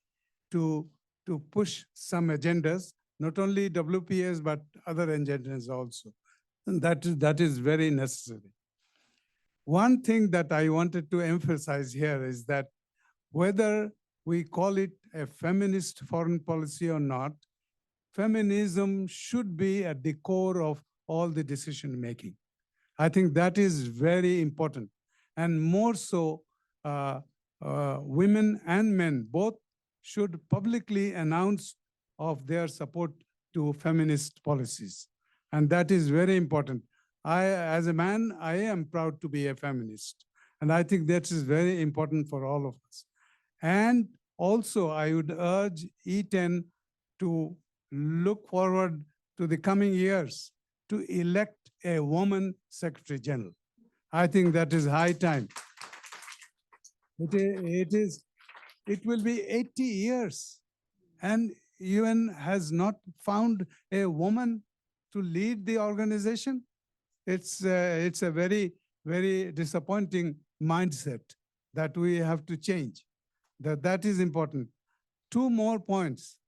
[SPEAKER 13] to push some agendas, not only WPS, but other agendas also. And that is very necessary. One thing that I wanted to emphasize here is that whether we call it a feminist foreign policy or not, feminism should be at the core of all the decision making. I think that is very important. And more so, women and men both should publicly announce of their support to feminist policies. And that is very important. As a man, I am proud to be a feminist. And I think that is very important for all of us. And also, I would urge E10 to look forward to the coming years to elect a woman Secretary General. I think that is high time. It will be 80 years, and UN has not found a woman to lead the organization. It's a very, very disappointing mindset that we have to change. That is important. 2 more points.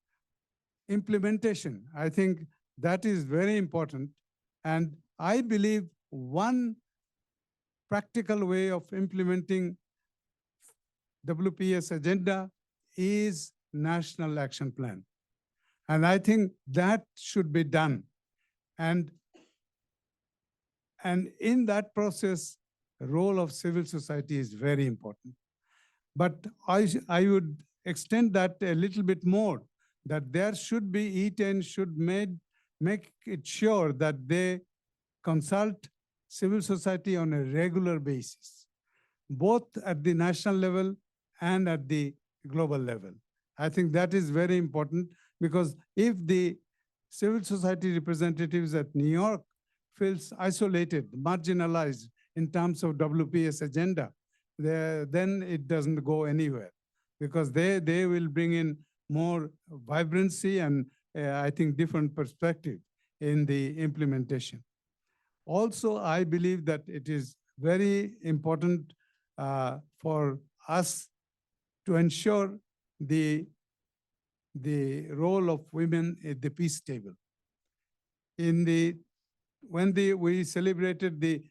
[SPEAKER 13] Implementation, I think that is very important. And I believe one practical way of implementing WPS agenda is National Action Plan. And I think that should be done. And in that process, the role of civil society is very important. But I would extend that a little bit more, that there should be, E10 should make it sure that they consult civil society on a regular basis, both at the national level and at the global level. I think that is very important, because if the civil society representatives at New York feels isolated, marginalized in terms of WPS agenda, then it doesn't go anywhere, because they will bring in more vibrancy and I think different perspective in the implementation. Also, I believe that it is very important for us to ensure the role of women at the peace table. When we celebrated the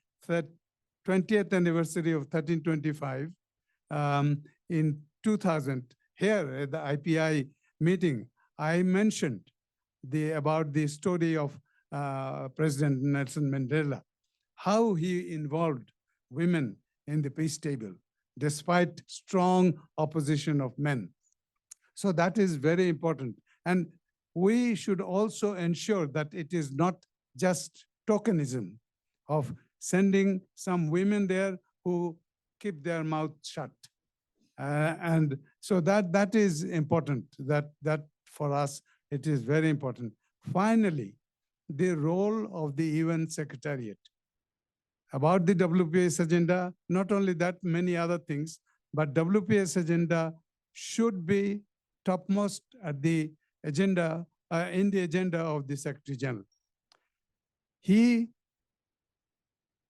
[SPEAKER 13] 20th anniversary of 1325 in 2000, here at the IPI meeting, I mentioned about the story of President Nelson Mandela, how he involved women in the peace table, despite strong opposition of men. So that is very important. And we should also ensure that it is not just tokenism of sending some women there who keep their mouth shut. And so that is important, that for us, it is very important. Finally, the role of the UN Secretariat. About the WPS agenda, not only that, many other things, but WPS agenda should be topmost at the agenda, in the agenda of the Secretary General. He,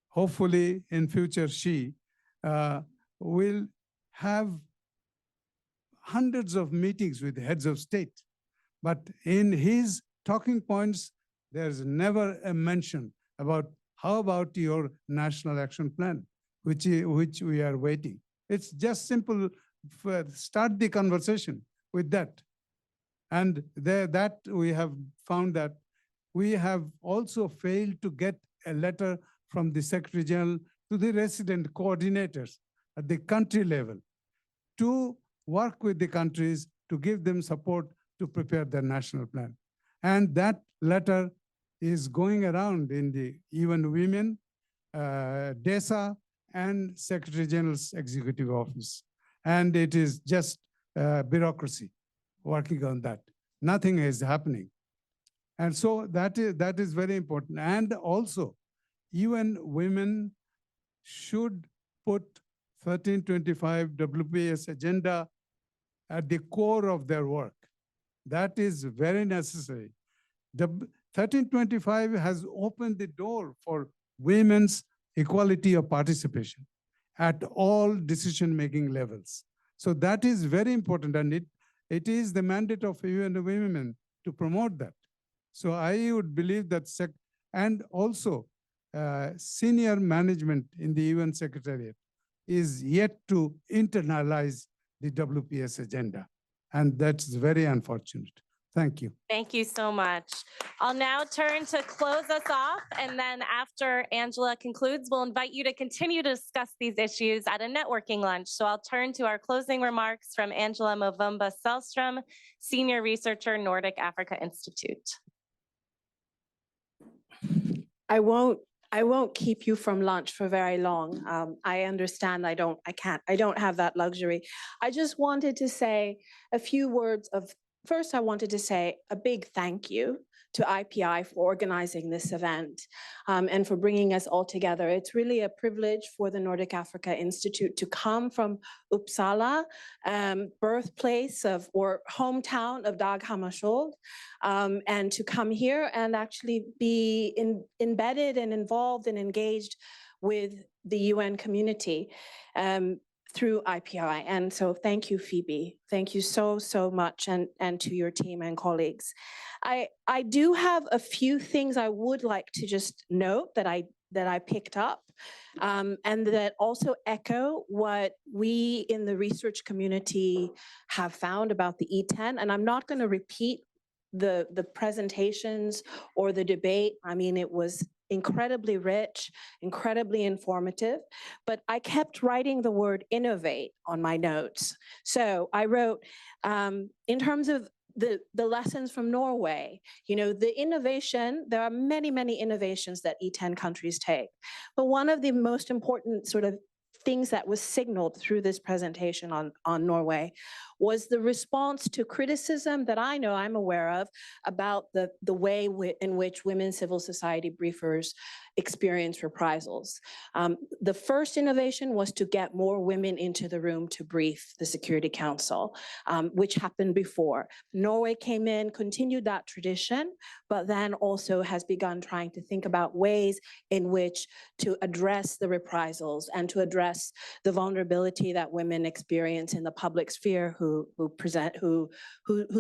[SPEAKER 13] hopefully in future, she will have hundreds of meetings with heads of state. But in his talking points, there's never a mention about how about your national action plan, which we are waiting. It's just simple, start the conversation with that. And that we have found that we have also failed to get a letter from the Secretary General to the resident coordinators at the country level to work with the countries to give them support to prepare their national plan. And that letter is going around in the UN Women, DESA, and Secretary General's Executive Office. And it is just bureaucracy working on that. Nothing is happening. And so that is very important. And also, UN Women should put 1325 WPS agenda at the core of their work. That is very necessary. 1325 has opened the door for women's equality of participation at all decision-making levels. So that is very important, and it is the mandate of UN Women to promote that. So I would believe that, and also senior management in the UN Secretariat is yet to internalize the WPS agenda. And that's very unfortunate. Thank you.
[SPEAKER 3] Thank you so much. I'll now turn to close us off, and then after Angela concludes, we'll invite you to continue to discuss these issues at a networking lunch. So I'll turn to our closing remarks from Angela Movumba Selstrom, Senior Researcher, Nordic Africa Institute.
[SPEAKER 14] I won't keep you from lunch for very long. I understand I don't have that luxury. I just wanted to say a few words of, first I wanted to say a big thank you to IPI for organizing this event and for bringing us all together. It's really a privilege for the Nordic Africa Institute to come from Uppsala, birthplace of, or hometown of Dag Hammarskjöld, and to come here and actually be embedded and involved and engaged with the UN community through IPI. And so thank you, Phoebe. Thank you so, so much, and to your team and colleagues. I do have a few things I would like to just note that I picked up, and that also echo what we in the research community have found about the E10. And I'm not going to repeat the presentations or the debate. I mean, it was incredibly rich, incredibly informative, but I kept writing the word innovate on my notes. So I wrote, in terms of the lessons from Norway, you know, the innovation, there are many, many innovations that E10 countries take. But one of the most important sort of things that was signaled through this presentation on Norway was the response to criticism that I know I'm aware of about the way in which women civil society briefers experience reprisals. The first innovation was to get more women into the room to brief the Security Council, which happened before. Norway came in, continued that tradition, but then also has begun trying to think about ways in which to address the reprisals and to address the vulnerability that women experience in the public sphere who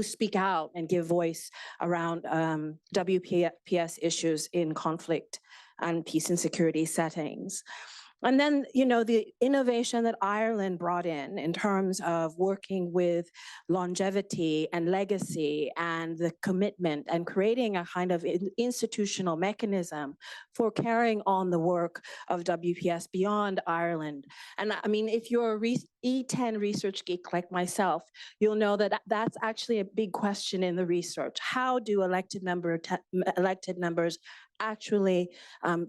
[SPEAKER 14] speak out and give voice around WPS issues in conflict and peace and security settings. And then, the innovation that Ireland brought in terms of working with longevity and legacy and the commitment and creating a kind of institutional mechanism for carrying on the work of WPS beyond Ireland. And I mean, if you're a E10 research geek like myself, you'll know that that's actually a big question in the research. How do elected members actually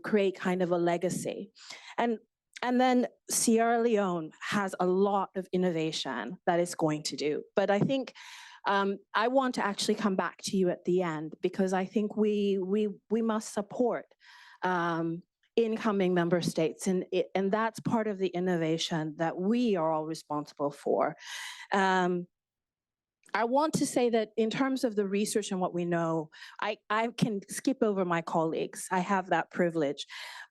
[SPEAKER 14] create kind of a legacy? And then Sierra Leone has a lot of innovation that it's going to do. But I think I want to actually come back to you at the end, because I think we must support incoming member states. And that's part of the innovation that we are all responsible for. I want to say that in terms of the research and what we know, I can skip over my colleagues. I have that privilege.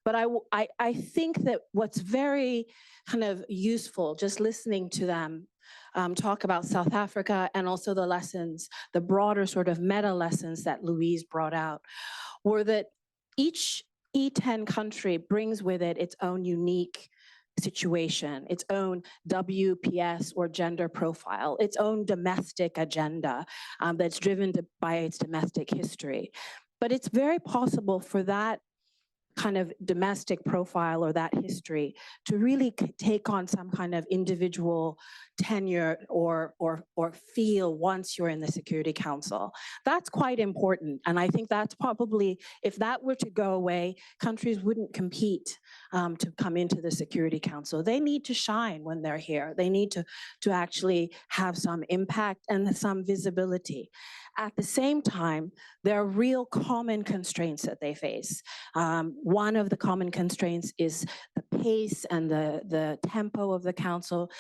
[SPEAKER 14] But I think that what's very kind of useful, just listening to them talk about South Africa and also the lessons, the broader sort of meta lessons that Louise brought out, were that each E10 country brings with it its own unique situation, its own WPS or gender profile, its own domestic agenda that's driven by its domestic history. But it's very possible for that kind of domestic profile or that history to really take on some kind of individual tenure or feel once you're in the Security Council. That's quite important. And I think that's probably, if that were to go away, countries wouldn't compete to come into the Security Council. They need to shine when they're here. They need to actually have some impact and some visibility. At the same time, there are real common constraints that they face. One of the common constraints is the pace and the tempo of the council.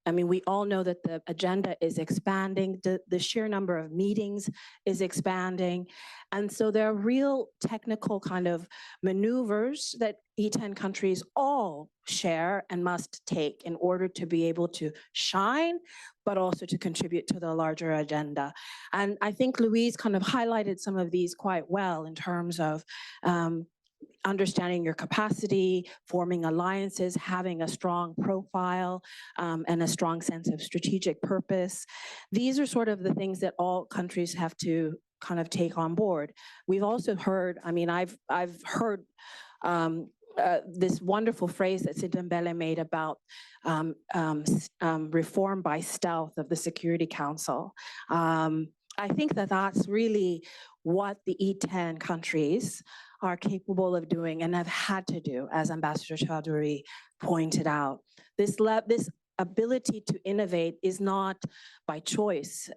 [SPEAKER 14] I mean, we all know that the agenda is expanding, the sheer number of meetings is expanding. And so there are real technical kind of maneuvers that E10 countries all share and must take in order to be able to shine, but also to contribute to the larger agenda. And I think Louise kind of highlighted some of these quite well in terms of understanding your capacity, forming alliances, having a strong profile, and a strong sense of strategic purpose. These are sort of the things that all countries have to kind of take on board. We've also heard, I mean, I've heard this wonderful phrase that Sidembele made about reform by stealth of the Security Council. I think that that's really what the E10 countries are capable of doing and have had to do, as Ambassador Chowdhury pointed out. This ability to innovate is not by choice.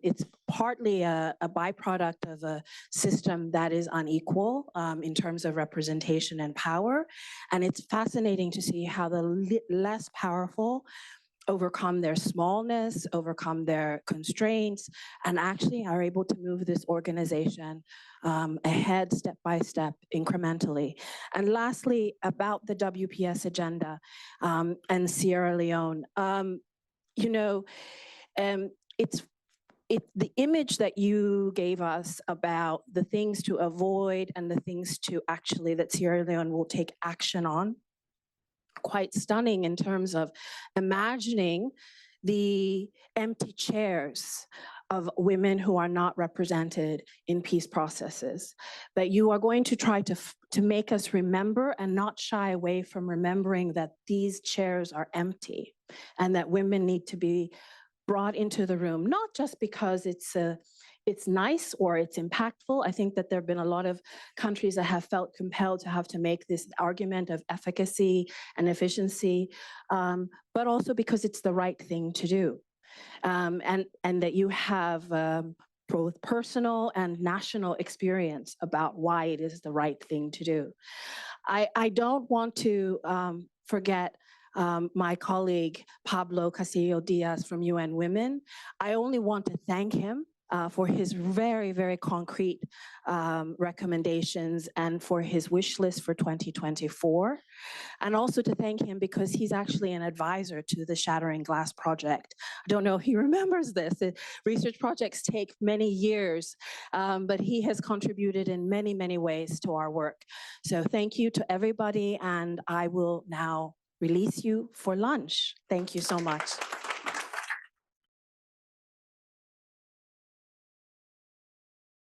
[SPEAKER 14] It's partly a byproduct of a system that is unequal in terms of representation and power. And it's fascinating to see how the less powerful overcome their smallness, overcome their constraints, and actually are able to move this organization ahead step by step, incrementally. And lastly, about the WPS agenda and Sierra Leone, it's the image that you gave us about the things to avoid and the things to actually that Sierra Leone will take action on, quite stunning in terms of imagining the empty chairs of women who are not represented in peace processes, that you are going to try to make us remember and not shy away from remembering that these chairs are empty and that women need to be brought into the room, not just because it's nice or it's impactful. I think that there have been a lot of countries that have felt compelled to have to make this argument of efficacy and efficiency, but also because it's the right thing to do. and that you have both personal and national experience about why it is the right thing to do. I don't want to forget my colleague Pablo Castillo Diaz from UN Women. I only want to thank him for his very, very concrete recommendations and for his wish list for 2024. And also to thank him because he's actually an advisor to the Shattering Glass project. I don't know if he remembers this. Research projects take many years, but he has contributed in many, many ways to our work. So thank you to everybody, and I will now release you for lunch. Thank you so much.